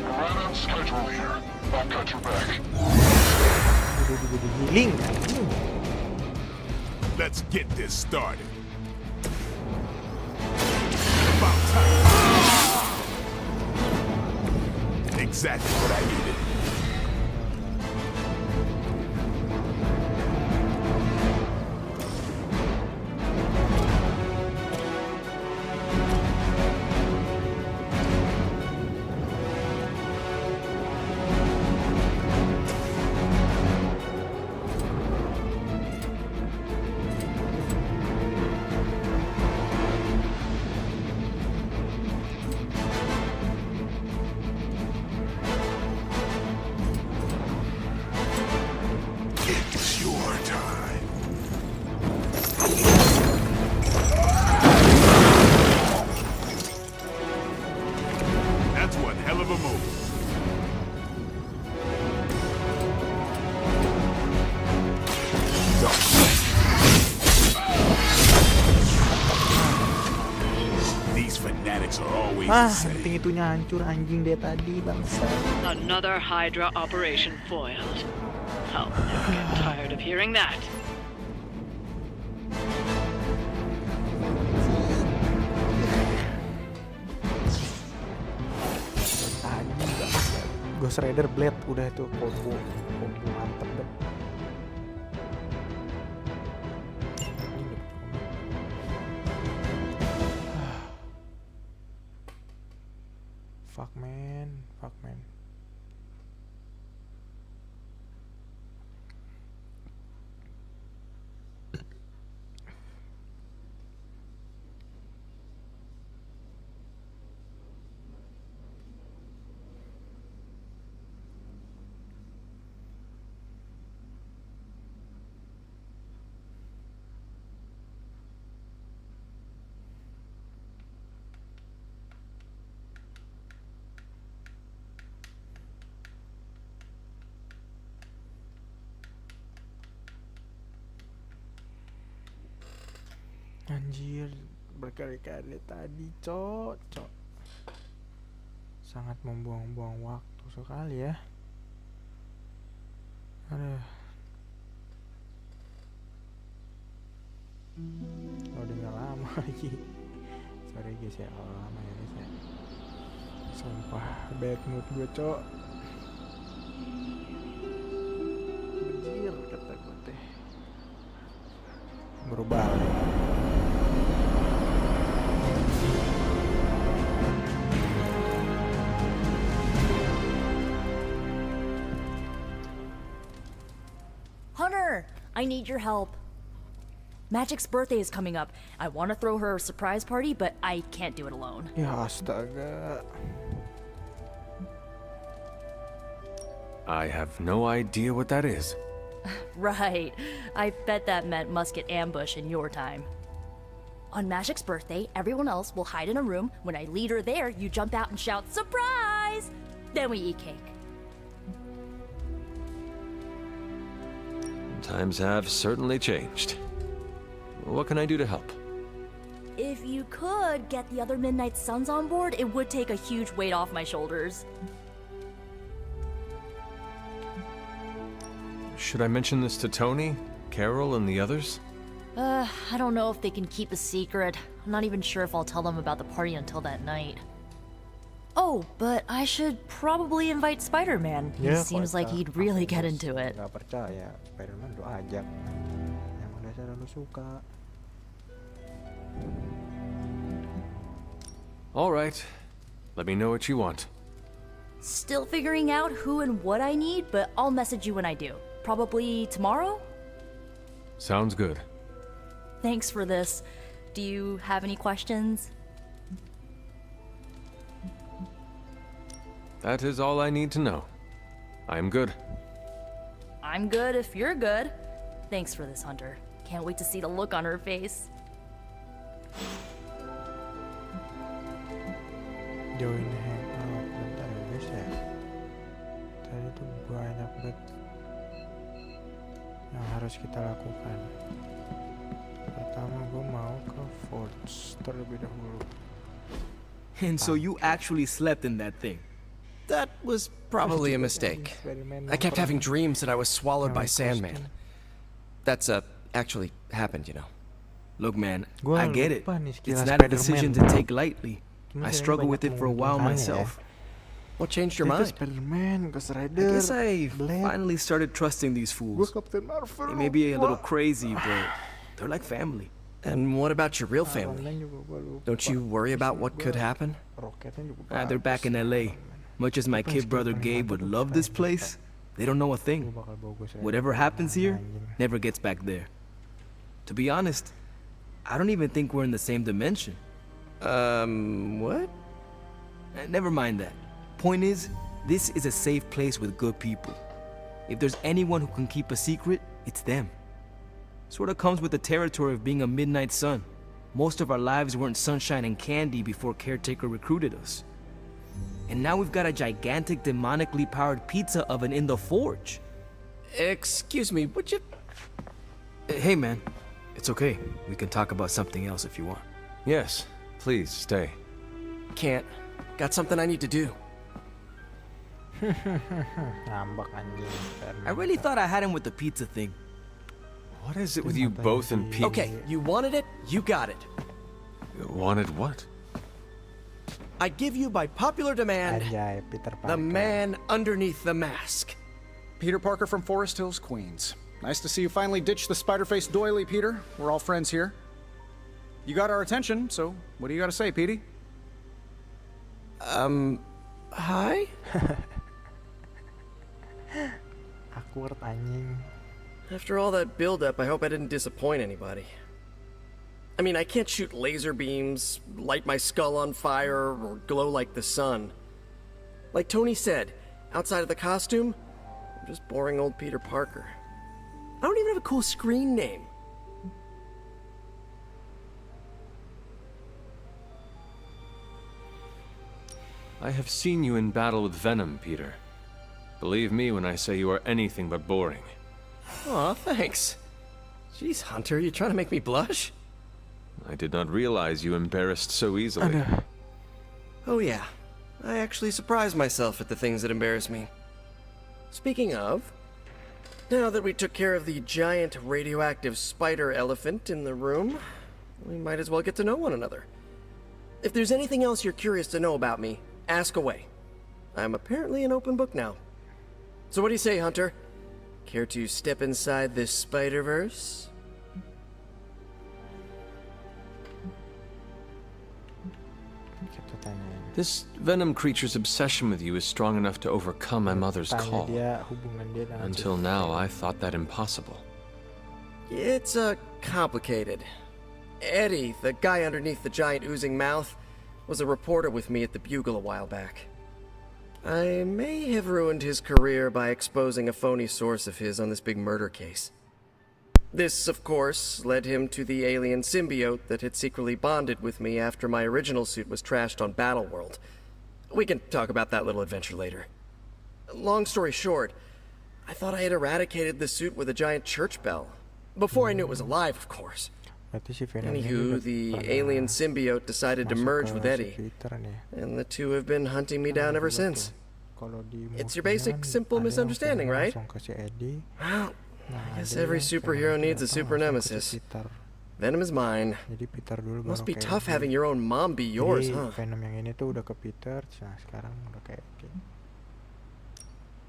We're right on schedule here. I've got your back. Healing. Let's get this started. About time. Exactly what I needed. penting itunya hancur anjing deh tadi bangsa. Another Hydra operation foiled. I'll never get tired of hearing that. Tadi bangsa. Ghost Rider Blade udah itu combo mantep deh. Fuck man. Anjir, berkali-kali tadi, cok. Sangat membuang-buang waktu sekali ya. Aduh. Udah nggak lama lagi. Sorry guys ya, kalau lama ya guys ya. Sumpah, bad mood gue, cok. Anjir, kata gue teh. Berubah. Hunter, I need your help. Magic's birthday is coming up. I want to throw her a surprise party, but I can't do it alone. Ya astaga. I have no idea what that is. Right. I bet that meant must get ambushed in your time. On Magic's birthday, everyone else will hide in a room. When I lead her there, you jump out and shout, "Surprise!" Then we eat cake. Times have certainly changed. What can I do to help? If you could get the other Midnight Suns on board, it would take a huge weight off my shoulders. Should I mention this to Tony, Carol, and the others? I don't know if they can keep a secret. I'm not even sure if I'll tell them about the party until that night. Oh, but I should probably invite Spider-Man. He seems like he'd really get into it. Gak percaya, Spider-Man lu ajak. Emang dasar lu suka. All right. Let me know what you want. Still figuring out who and what I need, but I'll message you when I do. Probably tomorrow? Sounds good. Thanks for this. Do you have any questions? That is all I need to know. I am good. I'm good if you're good. Thanks for this, Hunter. Can't wait to see the look on her face. Join hangout bentar ya guys ya. Tadi tuh banyak banget yang harus kita lakukan. Pertama gue mau ke Forge terlebih dahulu. And so you actually slept in that thing? That was probably a mistake. I kept having dreams that I was swallowed by Sandman. That's actually happened, you know. Look, man, I get it. It's not a decision to take lightly. I struggled with it for a while myself. What changed your mind? I guess I finally started trusting these fools. They may be a little crazy, but they're like family. And what about your real family? Don't you worry about what could happen? They're back in LA. Much as my kid brother Gabe would love this place, they don't know a thing. Whatever happens here never gets back there. To be honest, I don't even think we're in the same dimension. What? Never mind that. Point is, this is a safe place with good people. If there's anyone who can keep a secret, it's them. Sort of comes with the territory of being a Midnight Sun. Most of our lives weren't sunshine and candy before Caretaker recruited us. And now we've got a gigantic demonically powered pizza oven in the Forge. Excuse me, would you... Hey man, it's okay. We can talk about something else if you want. Yes, please stay. Can't. Got something I need to do. Ngambek anjing. I really thought I had him with the pizza thing. What is it with you both and pizza? Okay, you wanted it, you got it. Wanted what? I give you by popular demand Anjay, Peter Parker. the man underneath the mask. Peter Parker from Forest Hills, Queens. Nice to see you finally ditch the spider-faced doily, Peter. We're all friends here. You got our attention, so what do you got to say, Petey? Hi? Awkward anjing. After all that build-up, I hope I didn't disappoint anybody. I mean, I can't shoot laser beams, light my skull on fire, or glow like the sun. Like Tony said, outside of the costume, I'm just boring old Peter Parker. I don't even have a cool screen name. I have seen you in battle with Venom, Peter. Believe me when I say you are anything but boring. Aw, thanks. Jeez, Hunter, you trying to make me blush? I did not realize you embarrassed so easily. Oh yeah, I actually surprise myself at the things that embarrass me. Speaking of, now that we took care of the giant radioactive spider elephant in the room, we might as well get to know one another. If there's anything else you're curious to know about me, ask away. I'm apparently an open book now. So what do you say, Hunter? Care to step inside this Spider-Verse? This Venom creature's obsession with you is strong enough to overcome my mother's call. Until now, I thought that impossible. It's, complicated. Eddie, the guy underneath the giant oozing mouth, was a reporter with me at the Bugle a while back. I may have ruined his career by exposing a phony source of his on this big murder case. This, of course, led him to the alien symbiote that had secretly bonded with me after my original suit was trashed on Battleworld. We can talk about that little adventure later. Long story short, I thought I had eradicated the suit with a giant church bell. Before I knew it was alive, of course. Anywho, the alien symbiote decided to merge with Eddie, and the two have been hunting me down ever since. It's your basic, simple misunderstanding, right? Well, I guess every superhero needs a super nemesis. Venom is mine. Must be tough having your own mom be yours, huh?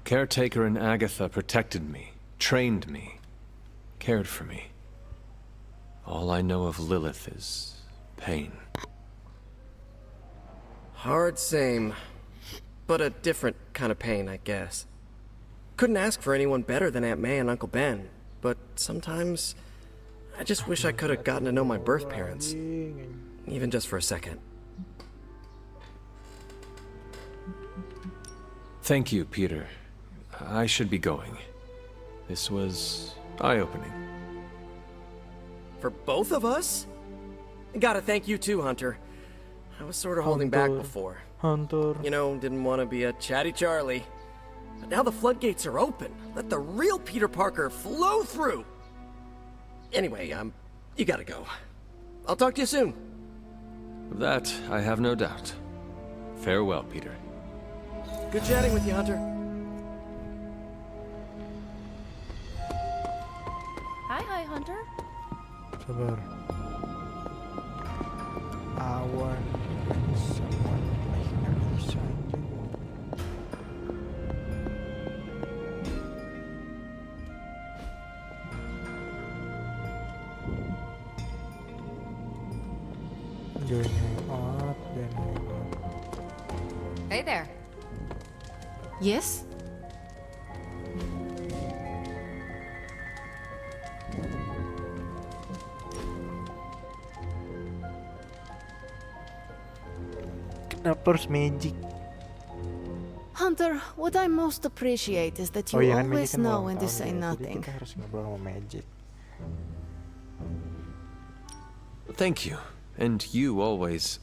Caretaker and Agatha protected me, trained me, cared for me. All I know of Lilith is pain. Hard same, but a different kind of pain, I guess. Couldn't ask for anyone better than Aunt May and Uncle Ben, but sometimes I just wish I could have gotten to know my birth parents, even just for a second. Thank you, Peter. I should be going. This was eye-opening. For both of us? Gotta thank you too, Hunter. I was sort of holding back before. Hunter. You know, didn't want to be a chatty Charlie. But now the floodgates are open. Let the real Peter Parker flow through. Anyway, you gotta go. I'll talk to you soon. Of that, I have no doubt. Farewell, Peter. Good chatting with you, Hunter. Hi, Hunter. Sabar. Awan someone nggak bisa anjing. Join hangout dan hangout. Hey there. Yes? Kenapa harus magic? Hunter, what I most appreciate is that you Kan always Magic kan know ulang when to tahun say ya, jadi nothing. kita harus ngobrol sama Magic. Thank you. And you always...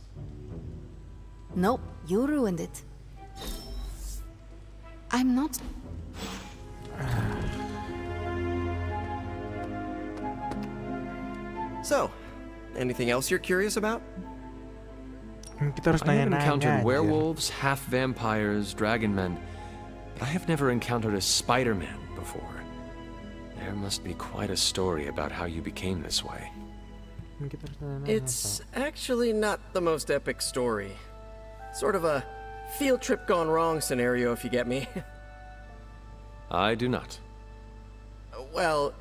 Nope, you ruined it. I'm not... So, anything else you're curious about? Kita harus I have nanya-nanya, encountered anjir. werewolves, half vampires, dragon men, but I have never encountered a Spider-Man before. There must be quite a story about how you became this way. Kita harus nanya-nanya, It's actually not the most epic story. Sort of a field trip gone wrong scenario, if you get me. I do not. Well,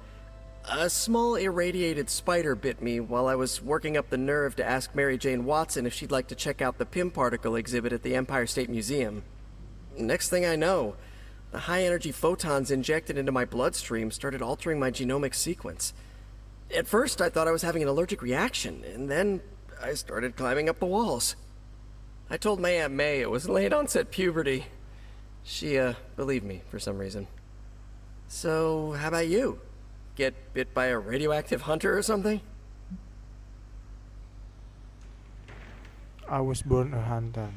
a small irradiated spider bit me while I was working up the nerve to ask Mary Jane Watson if she'd like to check out the Pym particle exhibit at the Empire State Museum. Next thing I know, the high-energy photons injected into my bloodstream started altering my genomic sequence. At first, I thought I was having an allergic reaction, and then I started climbing up the walls. I told my Aunt May it was late-onset puberty. She, believed me for some reason. So, how about you? Get bit by a radioactive hunter or something? I was born a hunter.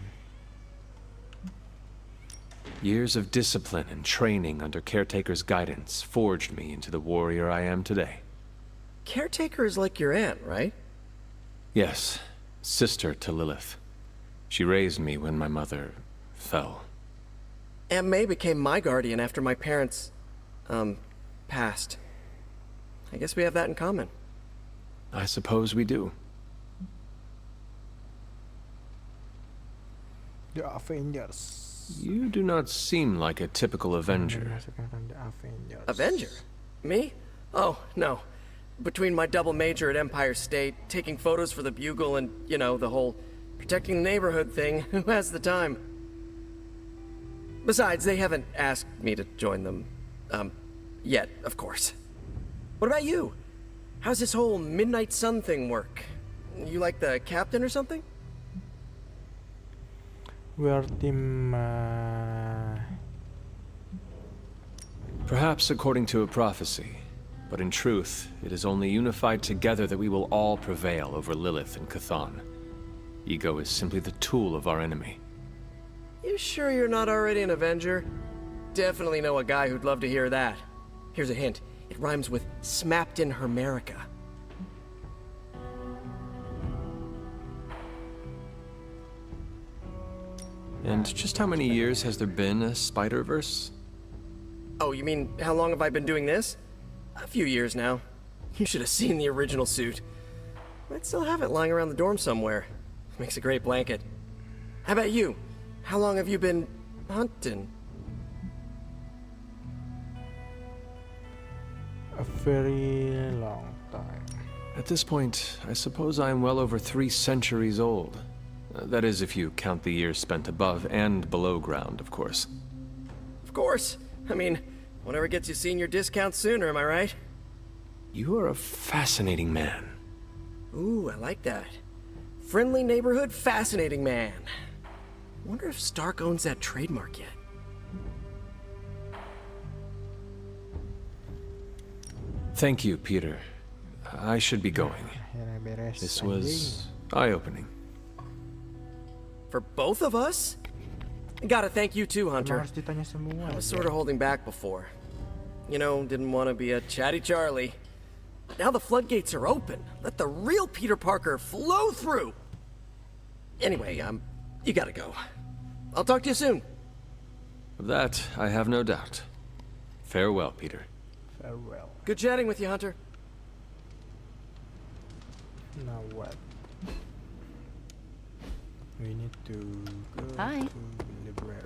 Years of discipline and training under Caretaker's guidance forged me into the warrior I am today. Caretaker is like your aunt, right? Yes, sister to Lilith. She raised me when my mother fell. Aunt May became my guardian after my parents, passed. I guess we have that in common. I suppose we do. The Avengers. You do not seem like a typical Avenger. The Avengers. Avenger? Me? Oh, no. Between my double major at Empire State, taking photos for the Bugle, and, you know, the whole protecting the neighborhood thing, who has the time? Besides, they haven't asked me to join them, yet, of course. What about you? How's this whole Midnight Sun thing work? You like the captain or something? We are team. Perhaps according to a prophecy, but in truth, it is only unified together that we will all prevail over Lilith and Chthon. Ego is simply the tool of our enemy. You sure you're not already an Avenger? Definitely know a guy who'd love to hear that. Here's a hint. It rhymes with smapped in Hermerica. And just how many years has there been a Spider-Verse? Oh, you mean how long have I been doing this? A few years now. You should have seen the original suit. I'd still have it lying around the dorm somewhere. Makes a great blanket. How about you? How long have you been hunting? A very long time. At this point, I suppose I am well over 3 centuries old. That is, if you count the years spent above and below ground, of course. Of course. I mean, whatever gets you senior discount sooner, am I right? You are a fascinating man. Ooh, I like that. Friendly neighborhood, fascinating man. Wonder if Stark owns that trademark yet. Thank you, Peter. I should be going. This was eye-opening. For both of us? Gotta thank you too, Hunter. I was sort of holding back before. You know, didn't want to be a chatty Charlie. But now the floodgates are open. Let the real Peter Parker flow through. Anyway, you gotta go. I'll talk to you soon. Of that, I have no doubt. Farewell, Peter. Farewell. Good chatting with you, Hunter. Now what? We need to go Hi. to the library.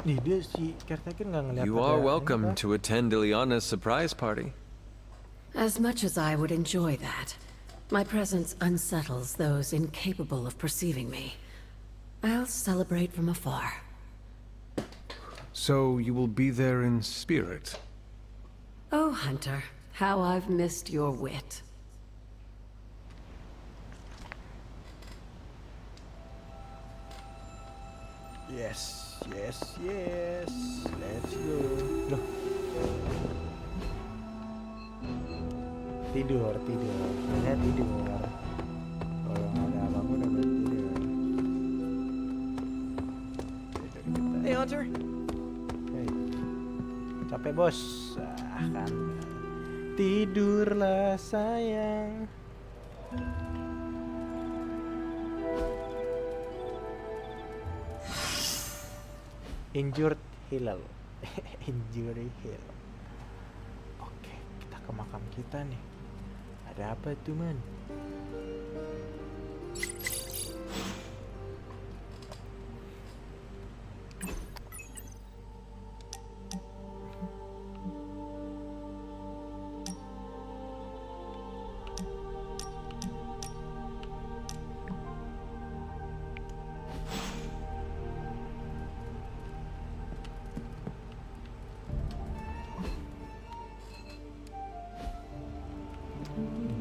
Nih dia si caretaker nggak ngeliat You ada are ini welcome kan? to attend Ileana's surprise party. As much as I would enjoy that, my presence unsettles those incapable of perceiving me. I'll celebrate from afar. So you will be there in spirit? Oh, Hunter, how I've missed your wit. Yes, yes, yes. Let's go. Loh. Tidur. Saya tidur. Kalau nggak ada apa-apa udah tidur. Hey, Hunter. Hey. Capek bos. Ah, kan. Tidurlah sayang. Injured Hilal. Injury Hill. Oke, kita ke makam kita nih. Ada apa tuh, man?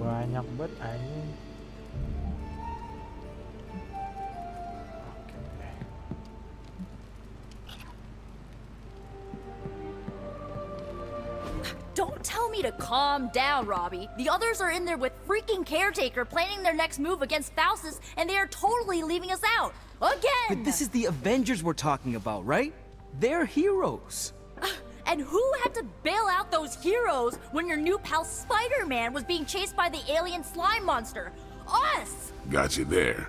Banyak banget anjing. Oke deh. Don't tell me to calm down, Robbie. The others are in there with freaking Caretaker planning their next move against Faustus, and they are totally leaving us out. Again! But this is the Avengers we're talking about, right? They're heroes. And who had to bail out those heroes when your new pal Spider-Man was being chased by the alien slime monster? Us! Got you there.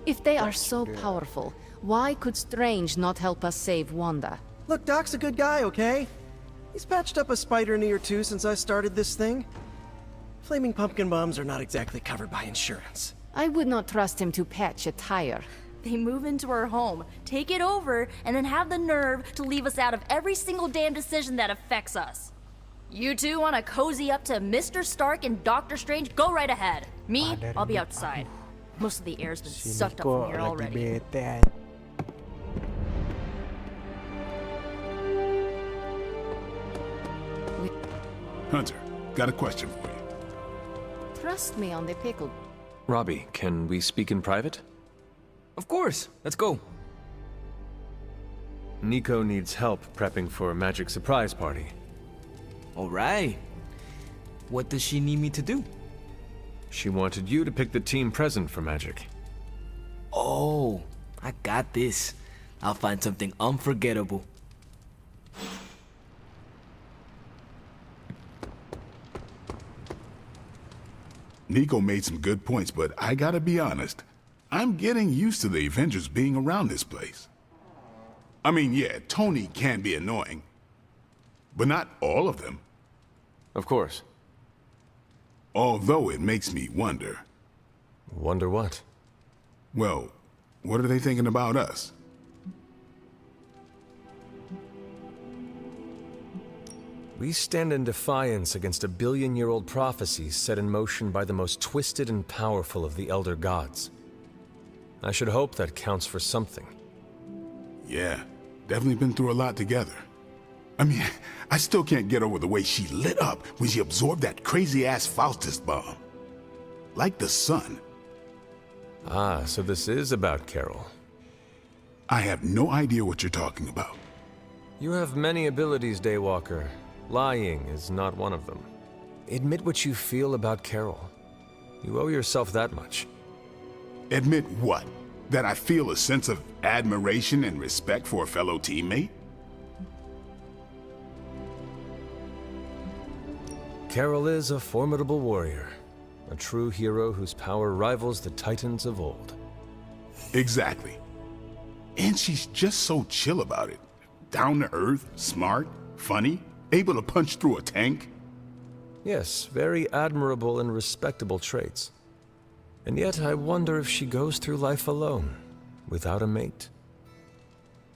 If they are so powerful, why could Strange not help us save Wanda? Look, Doc's a good guy, okay? He's patched up a spider knee or two since I started this thing. Flaming pumpkin bombs are not exactly covered by insurance. I would not trust him to patch a tire. They move into our home, take it over, and then have the nerve to leave us out of every single damn decision that affects us. You two want to cozy up to Mr. Stark and Doctor Strange? Go right ahead. Me, I'll be outside. Most of the air's been sucked up from here already. Hunter, got a question for you. Trust me on the pickle. Robbie, can we speak in private? Of course, let's go. Nico needs help prepping for a magic surprise party. All right. What does she need me to do? She wanted you to pick the team present for magic. Oh, I got this. I'll find something unforgettable. Nico made some good points, but I gotta be honest. I'm getting used to the Avengers being around this place. I mean, yeah, Tony can be annoying, but not all of them. Of course. Although it makes me wonder. Wonder what? Well, what are they thinking about us? We stand in defiance against a billion-year-old prophecy set in motion by the most twisted and powerful of the Elder Gods. I should hope that counts for something. Yeah, definitely been through a lot together. I mean, I still can't get over the way she lit up when she absorbed that crazy-ass Faustus bomb. Like the sun. Ah, so this is about Carol. I have no idea what you're talking about. You have many abilities, Daywalker. Lying is not one of them. Admit what you feel about Carol. You owe yourself that much. Admit what? That I feel a sense of admiration and respect for a fellow teammate? Carol is a formidable warrior. A true hero whose power rivals the titans of old. Exactly. And she's just so chill about it. Down to earth, smart, funny, able to punch through a tank. Yes, very admirable and respectable traits. And yet I wonder if she goes through life alone, without a mate.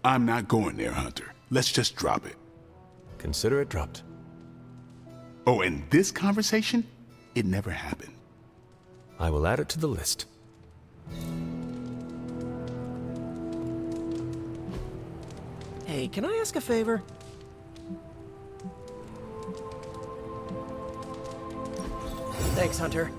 I'm not going there, Hunter. Let's just drop it. Consider it dropped. Oh, and this conversation? It never happened. I will add it to the list. Hey, can I ask a favor? Thanks, Hunter.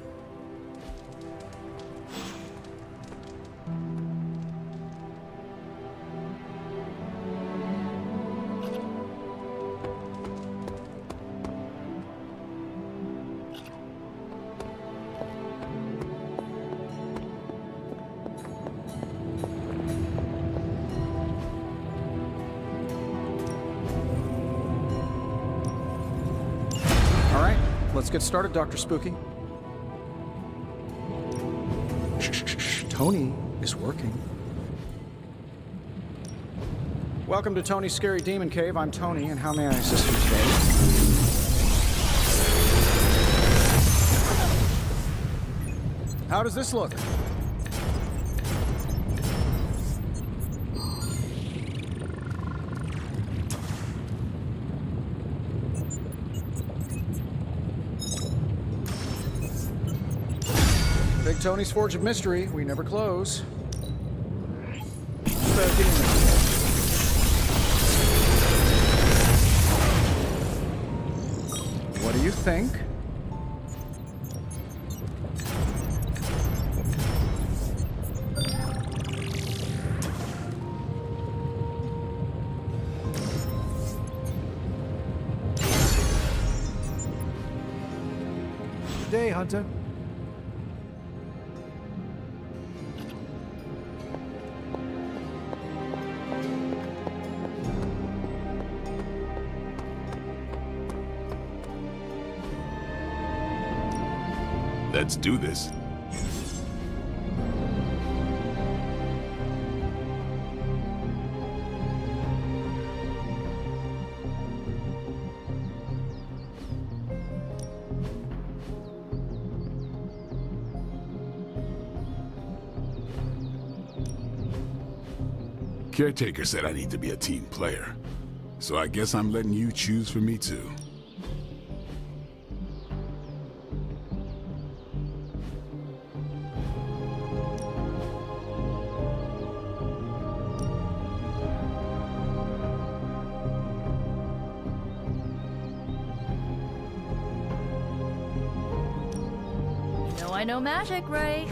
All right, let's get started, Dr. Spooky. Tony is working. Welcome to Tony's Scary Demon Cave. I'm Tony, and how may I assist you today? How does this look? Big Tony's Forge of Mystery. We never close. What do you think? Good day, Hunter. Let's do this. Caretaker said I need to be a team player, so I guess I'm letting you choose for me too. I know magic, right?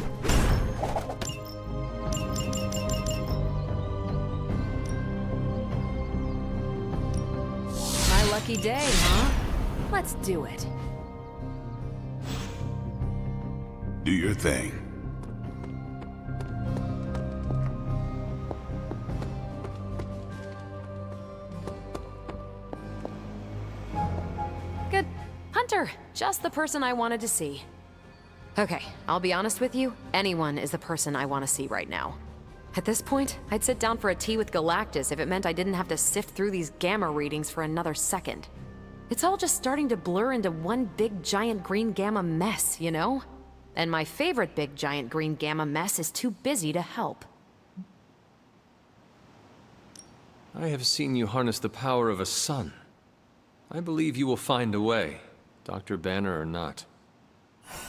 My lucky day, huh? Let's do it. Do your thing. Good. Hunter, just the person I wanted to see. Okay, I'll be honest with you, anyone is the person I want to see right now. At this point, I'd sit down for a tea with Galactus if it meant I didn't have to sift through these gamma readings for another second. It's all just starting to blur into one big giant green gamma mess, you know? And my favorite big giant green gamma mess is too busy to help. I have seen you harness the power of a sun. I believe you will find a way, Dr. Banner or not.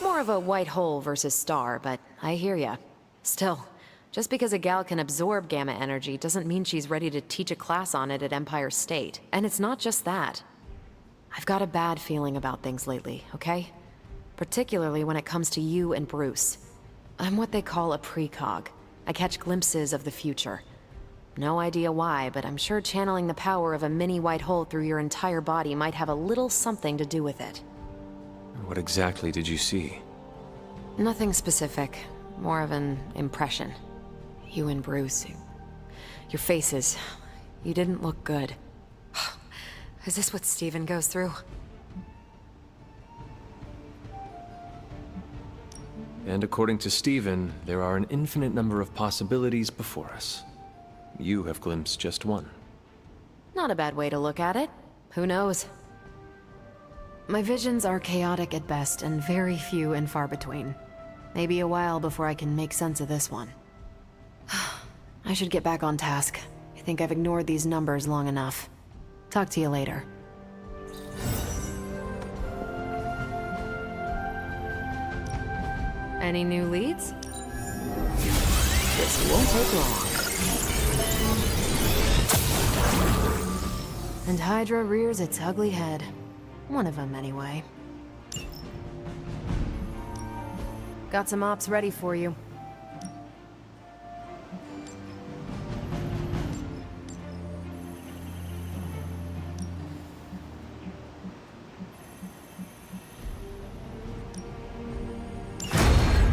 More of a white hole versus star, but I hear ya. Still, just because a gal can absorb gamma energy doesn't mean she's ready to teach a class on it at Empire State. And it's not just that. I've got a bad feeling about things lately, okay? Particularly when it comes to you and Bruce. I'm what they call a precog. I catch glimpses of the future. No idea why, but I'm sure channeling the power of a mini white hole through your entire body might have a little something to do with it. What exactly did you see? Nothing specific. More of an impression. You and Bruce. Your faces. You didn't look good. Is this what Steven goes through? And according to Steven, there are an infinite number of possibilities before us. You have glimpsed just one. Not a bad way to look at it. Who knows? My visions are chaotic at best and very few and far between. Maybe a while before I can make sense of this one. I should get back on task. I think I've ignored these numbers long enough. Talk to you later. Any new leads? This won't take long. And Hydra rears its ugly head. One of them, anyway. Got some ops ready for you.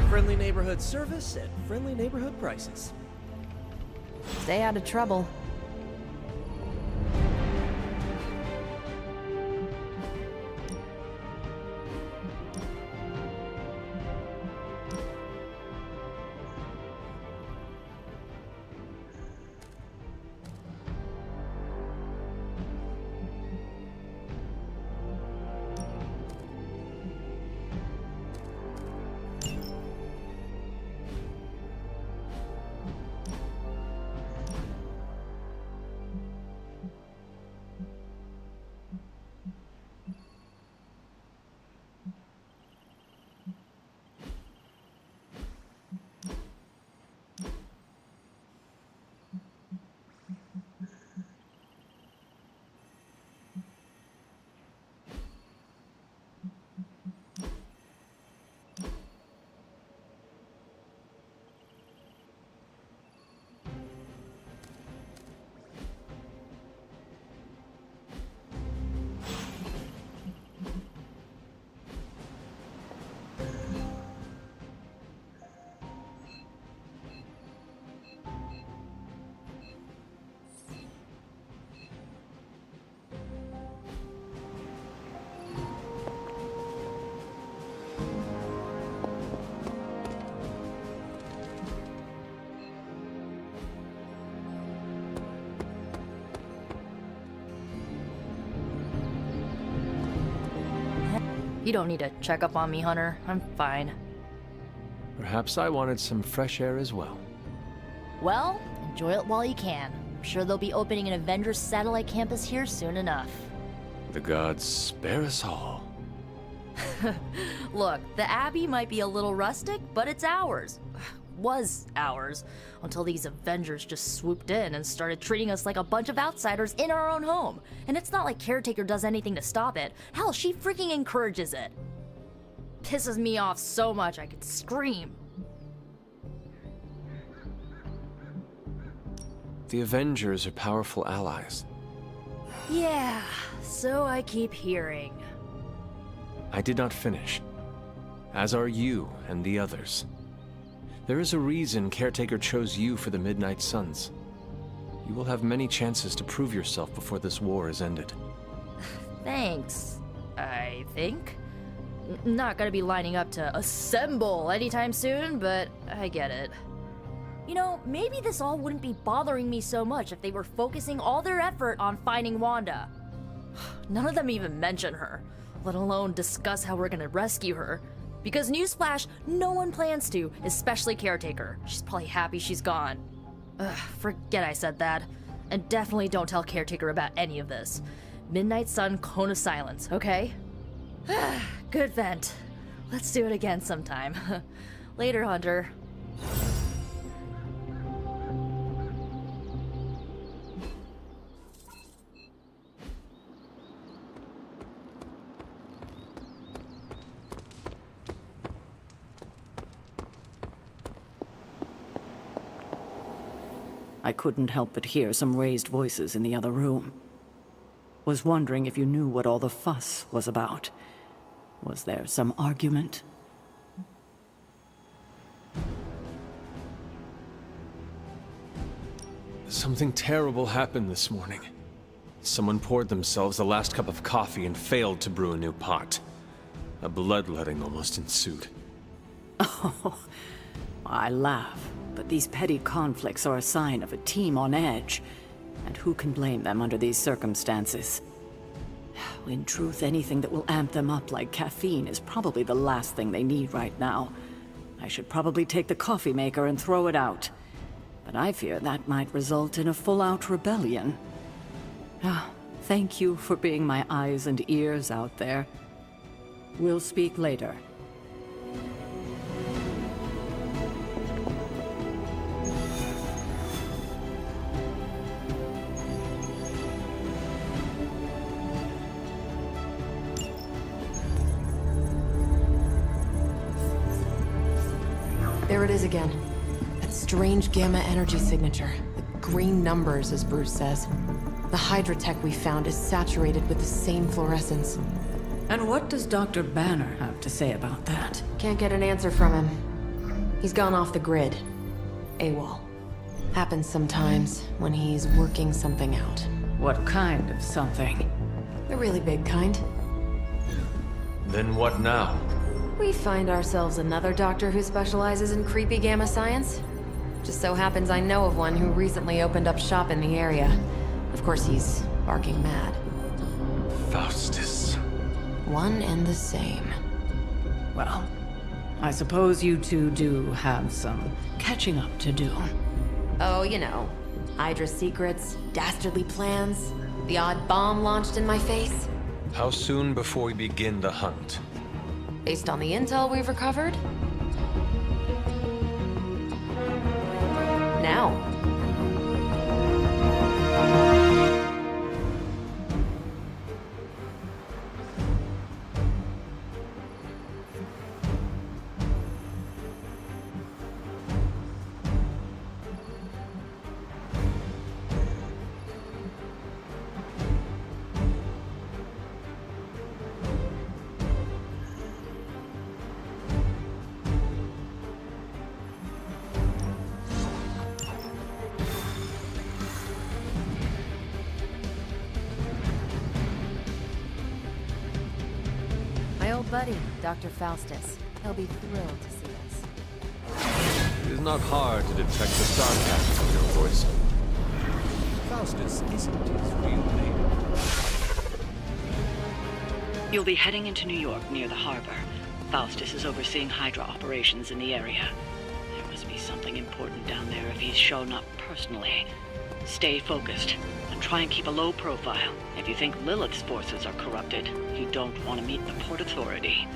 Friendly neighborhood service at friendly neighborhood prices. Stay out of trouble. You don't need to check up on me, Hunter. I'm fine. Perhaps I wanted some fresh air as well. Well, enjoy it while you can. I'm sure they'll be opening an Avengers satellite campus here soon enough. The gods spare us all. Look, the Abbey might be a little rustic, but it's ours. Was ours. Until these Avengers just swooped in and started treating us like a bunch of outsiders in our own home. And it's not like Caretaker does anything to stop it. Hell, she freaking encourages it. Pisses me off so much I could scream. The Avengers are powerful allies. Yeah, so I keep hearing. I did not finish. As are you and the others. There is a reason Caretaker chose you for the Midnight Suns. You will have many chances to prove yourself before this war is ended. Thanks, I think. Not gonna be lining up to assemble anytime soon, but I get it. You know, maybe this all wouldn't be bothering me so much if they were focusing all their effort on finding Wanda. None of them even mention her, let alone discuss how we're gonna rescue her. Because newsflash, no one plans to, especially Caretaker. She's probably happy she's gone. Ugh, forget I said that. And definitely don't tell Caretaker about any of this. Midnight Sun, Cone of Silence, okay? Good vent. Let's do it again sometime. Later, Hunter. I couldn't help but hear some raised voices in the other room. Was wondering if you knew what all the fuss was about. Was there some argument? Something terrible happened this morning. Someone poured themselves the last cup of coffee and failed to brew a new pot. A bloodletting almost ensued. Oh, I laugh, but these petty conflicts are a sign of a team on edge. And who can blame them under these circumstances? In truth, anything that will amp them up like caffeine is probably the last thing they need right now. I should probably take the coffee maker and throw it out. But I fear that might result in a full-out rebellion. Thank you for being my eyes and ears out there. We'll speak later. There it is again. That strange gamma energy signature. The green numbers, as Bruce says. The Hydra tech we found is saturated with the same fluorescence. And what does Dr. Banner have to say about that? Can't get an answer from him. He's gone off the grid. AWOL. Happens sometimes when he's working something out. What kind of something? The really big kind. Then what now? We find ourselves another doctor who specializes in creepy gamma science. Just so happens I know of one who recently opened up shop in the area. Of course, he's barking mad. Faustus. One and the same. Well, I suppose you two do have some catching up to do. Oh, you know. Hydra secrets, dastardly plans, the odd bomb launched in my face. How soon before we begin the hunt? Based on the intel we've recovered? Now. My old buddy, Dr. Faustus. He'll be thrilled to see us. It is not hard to detect the sarcasm in your voice. Faustus isn't his real name. You'll be heading into New York near the harbor. Faustus is overseeing Hydra operations in the area. There must be something important down there if he's shown up personally. Stay focused, and try and keep a low profile. If you think Lilith's forces are corrupted, you don't want to meet the Port Authority.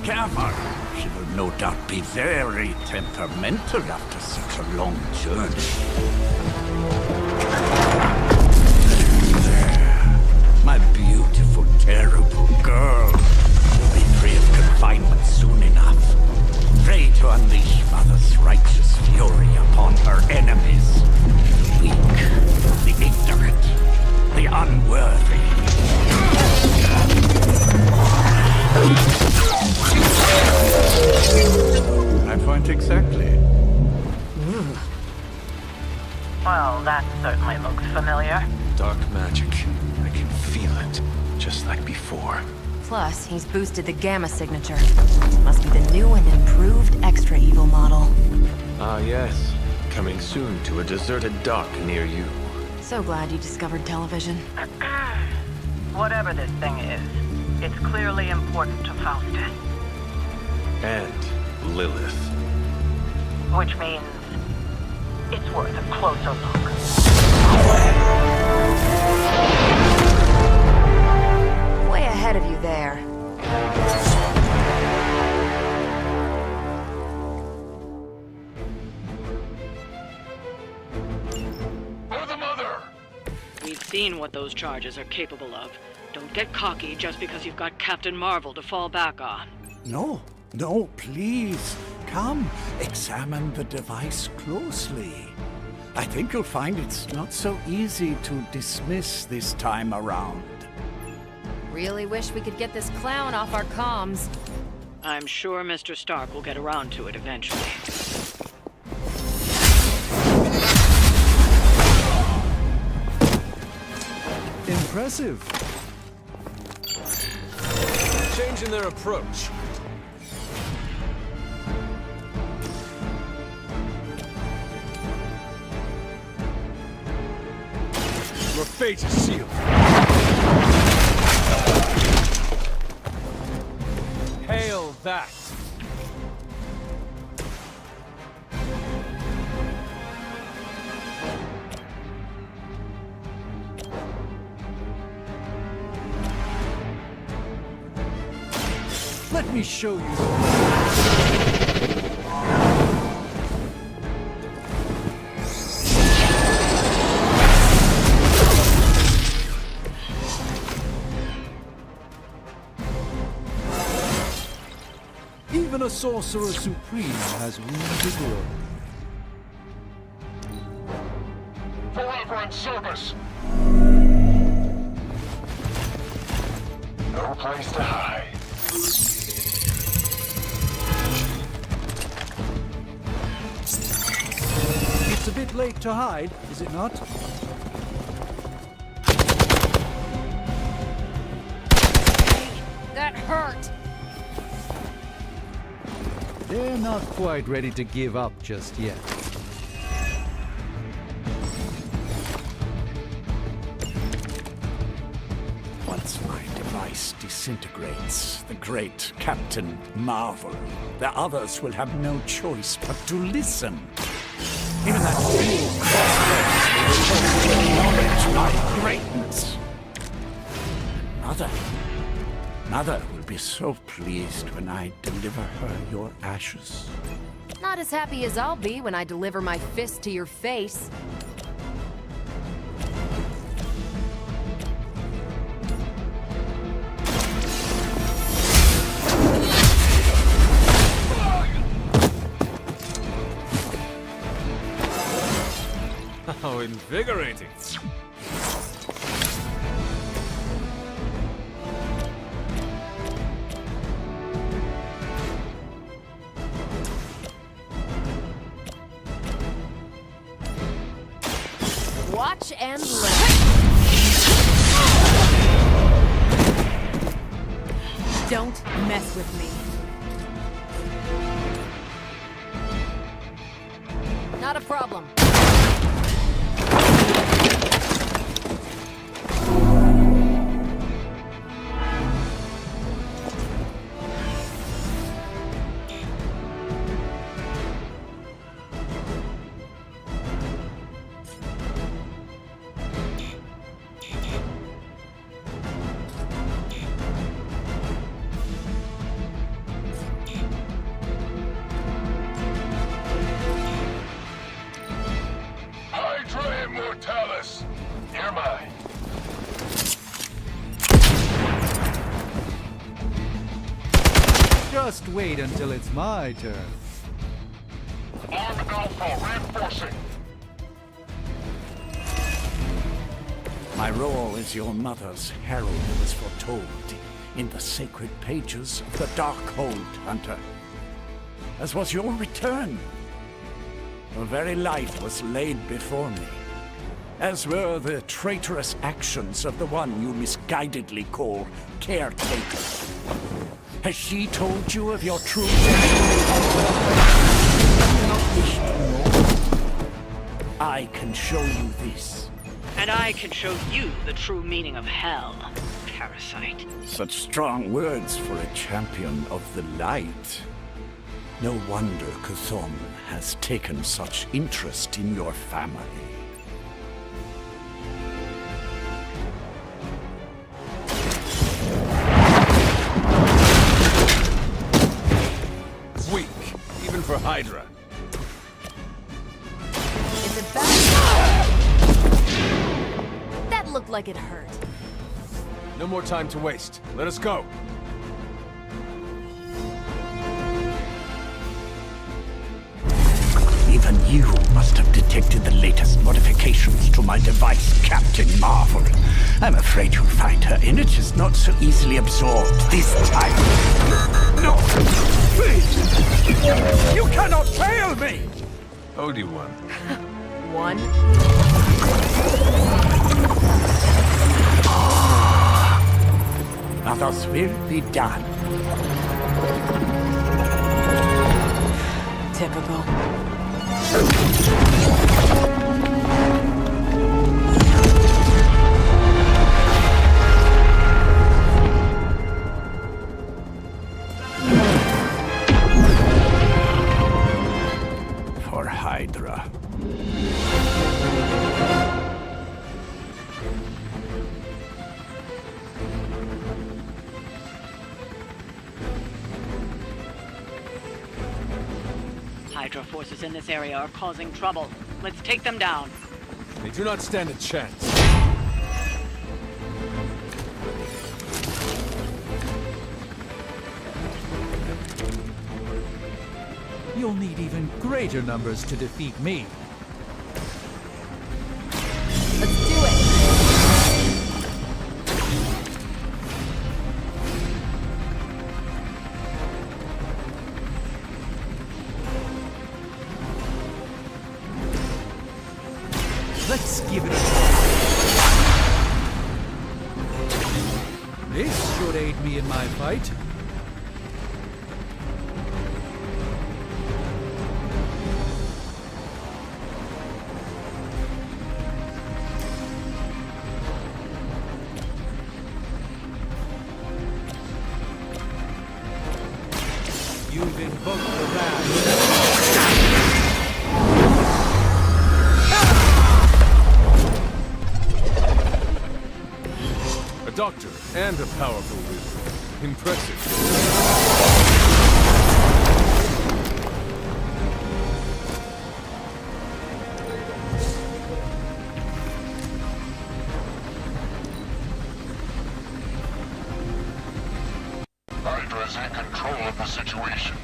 Careful. She will no doubt be very temperamental after such a long journey. There. My beautiful, terrible girl. You'll be free of confinement soon enough. Pray to unleash Mother's righteous fury upon her enemies. The weak, the ignorant, the unworthy. I point exactly. Well, that certainly looks familiar. Dark magic. I can feel it, just like before. Plus, he's boosted the gamma signature. Must be the new and improved extra evil model. Ah, yes. Coming soon to a deserted dock near you. So glad you discovered television. Whatever this thing is, it's clearly important to Faustus. And Lilith. Which means it's worth a closer look. Way ahead of you there. For the mother! We've seen what those charges are capable of. Don't get cocky just because you've got Captain Marvel to fall back on. No, no, please. Come, examine the device closely. I think you'll find it's not so easy to dismiss this time around. Really wish we could get this clown off our comms. I'm sure Mr. Stark will get around to it eventually. Impressive. Changing their approach. Your fate is sealed. Hail that! Let me show you. Even a sorcerer supreme has room to grow. Forever in service! No place to hide. It's a bit late to hide, is it not? That hurt! They're not quite ready to give up just yet. Once my device disintegrates, the great Captain Marvel, the others will have no choice but to listen. Even that fool will acknowledge my greatness. Mother will be so pleased when I deliver her your ashes. Not as happy as I'll be when I deliver my fist to your face. How invigorating! Watch and learn. Don't mess with me. Not a problem. Just wait until it's my turn. Armed Alpha reinforcing. My role as your mother's herald was foretold in the sacred pages of the Darkhold, Hunter. As was your return. Your very life was laid before me, as were the traitorous actions of the one you misguidedly call Caretaker. Has she told you of your true I can show you this. And I can show you the true meaning of hell, parasite. Such strong words for a champion of the light. No wonder Kuthon has taken such interest in your family. Weak, even for Hydra. Is it back? That looked like it hurt. No more time to waste. Let us go. Even you must have detected the latest modifications to my device, Captain Marvel. I'm afraid you'll find her energies not so easily absorbed this time. No! Please! You cannot fail me! Obi-Wan. One. Others will be done. Typical. For Hydra. Hydra forces in this area are causing trouble. Let's take them down. They do not stand a chance. You'll need even greater numbers to defeat me. Let's do it. Let's give it a try. This should aid me in my fight. You've invoked the wrath. A doctor and a powerful wizard. Impressive. Hydra's in control of the situation.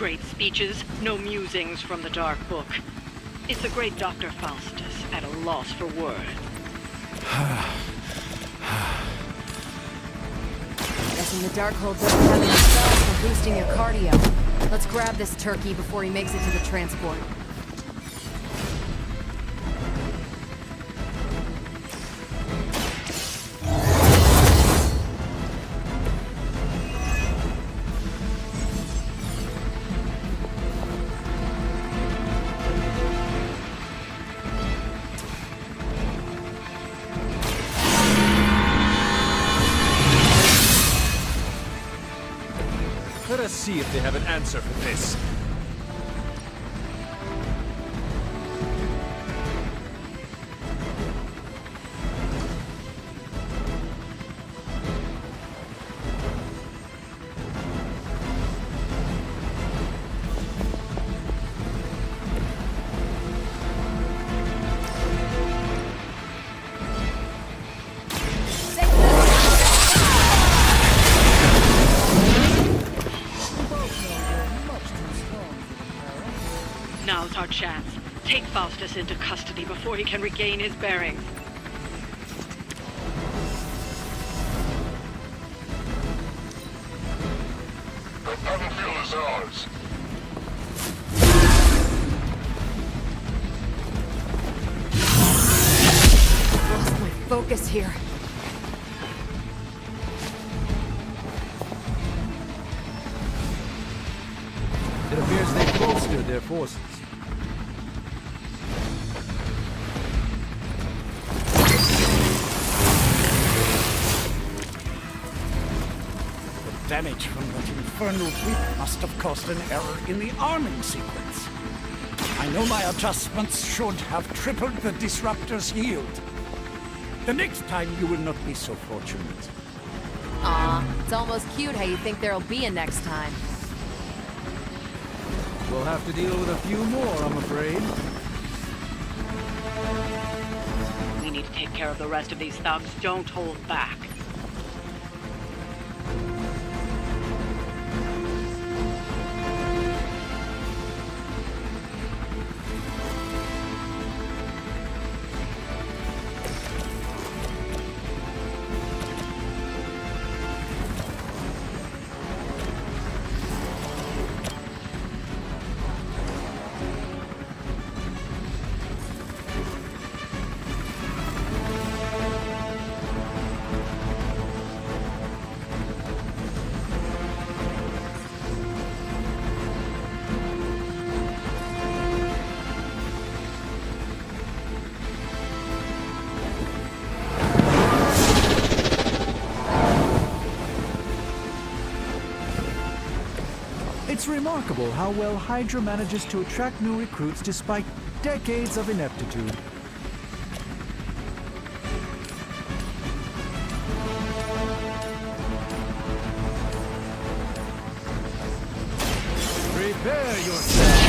great speeches, no musings from the Dark Book. It's the great Dr. Faustus at a loss for words. Guessing the Darkhold doesn't have any spells for boosting your cardio. Let's grab this turkey before he makes it to the transport. Let us see if they have an answer for this. Now's our chance. Take Faustus into custody before he can regain his bearings. The battlefield is ours. Lost my focus here. It appears they've bolstered their forces. The damage from that infernal whip must have caused an error in the arming sequence. I know my adjustments should have tripled the disruptor's yield. The next time you will not be so fortunate. Aw, it's almost cute how you think there'll be a next time. We'll have to deal with a few more, I'm afraid. We need to take care of the rest of these thugs. Don't hold back. It's remarkable how well Hydra manages to attract new recruits despite decades of ineptitude. Prepare yourself!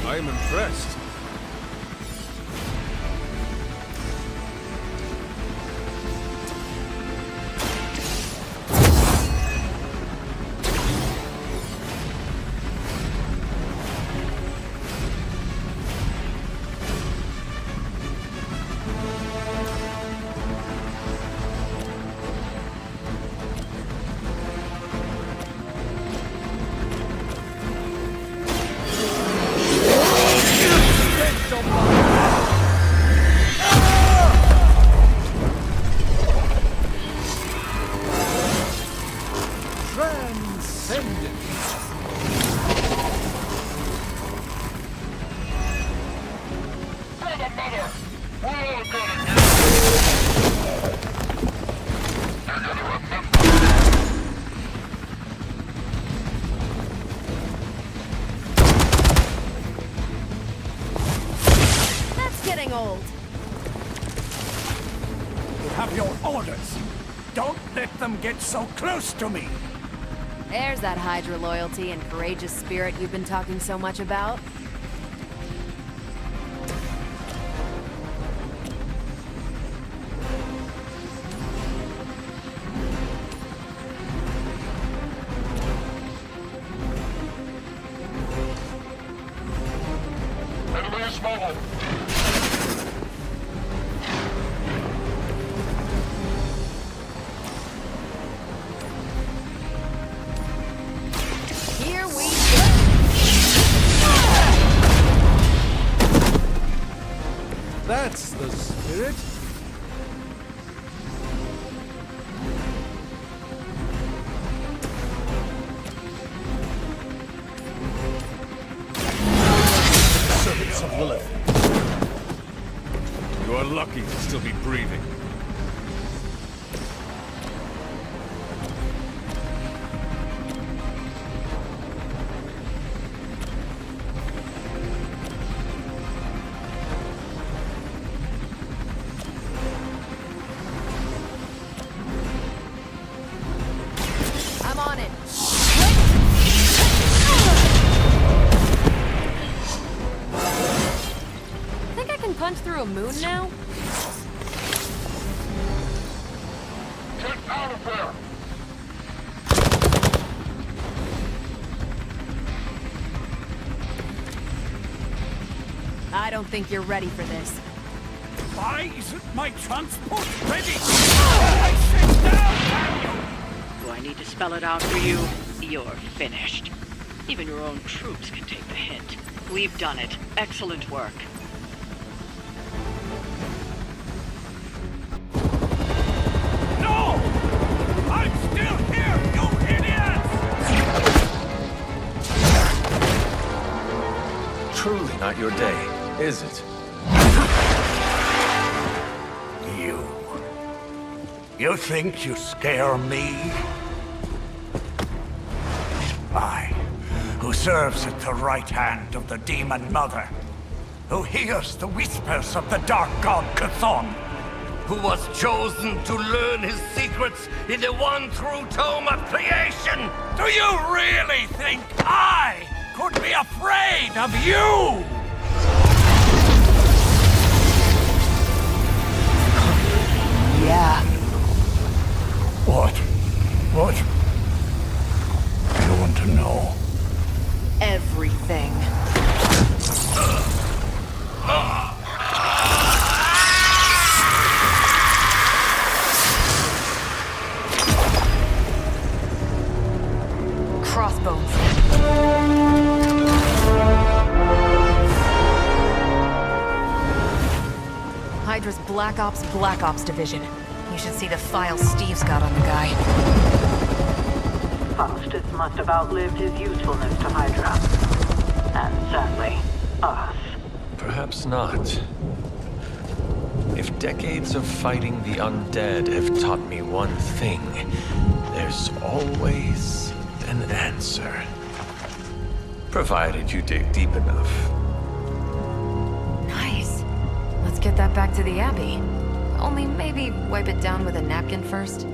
I am impressed. Old. You have your orders. Don't let them get so close to me. There's that Hydra loyalty and courageous spirit you've been talking so much about. Here we That's the spirit. Servants of Lilith. You are lucky to still be breathing. I'm on it. Think I can punch through a moon now? Get out of there! I don't think you're ready for this. Why isn't my transport ready? I sit down! Do I need to spell it out for you? You're finished. Even your own troops can take the hint. We've done it. Excellent work. No! I'm still here, you idiots! Truly not your day, is it? You think you scare me? I, who serves at the right hand of the Demon Mother, who hears the whispers of the Dark God Chthon, Who was chosen to learn his secrets in the one true tome of creation! do you really think I could be afraid of you? Yeah. What? You want to know? Everything. Crossbones. Hydra's Black Ops Division. You should see the file Steve's got on the guy. Faustus must have outlived his usefulness to Hydra. And sadly, us. Perhaps not. If decades of fighting the undead have taught me one thing, there's always an answer. Provided you dig deep enough. Nice. Let's get that back to the Abbey. Only maybe wipe it down with a napkin first.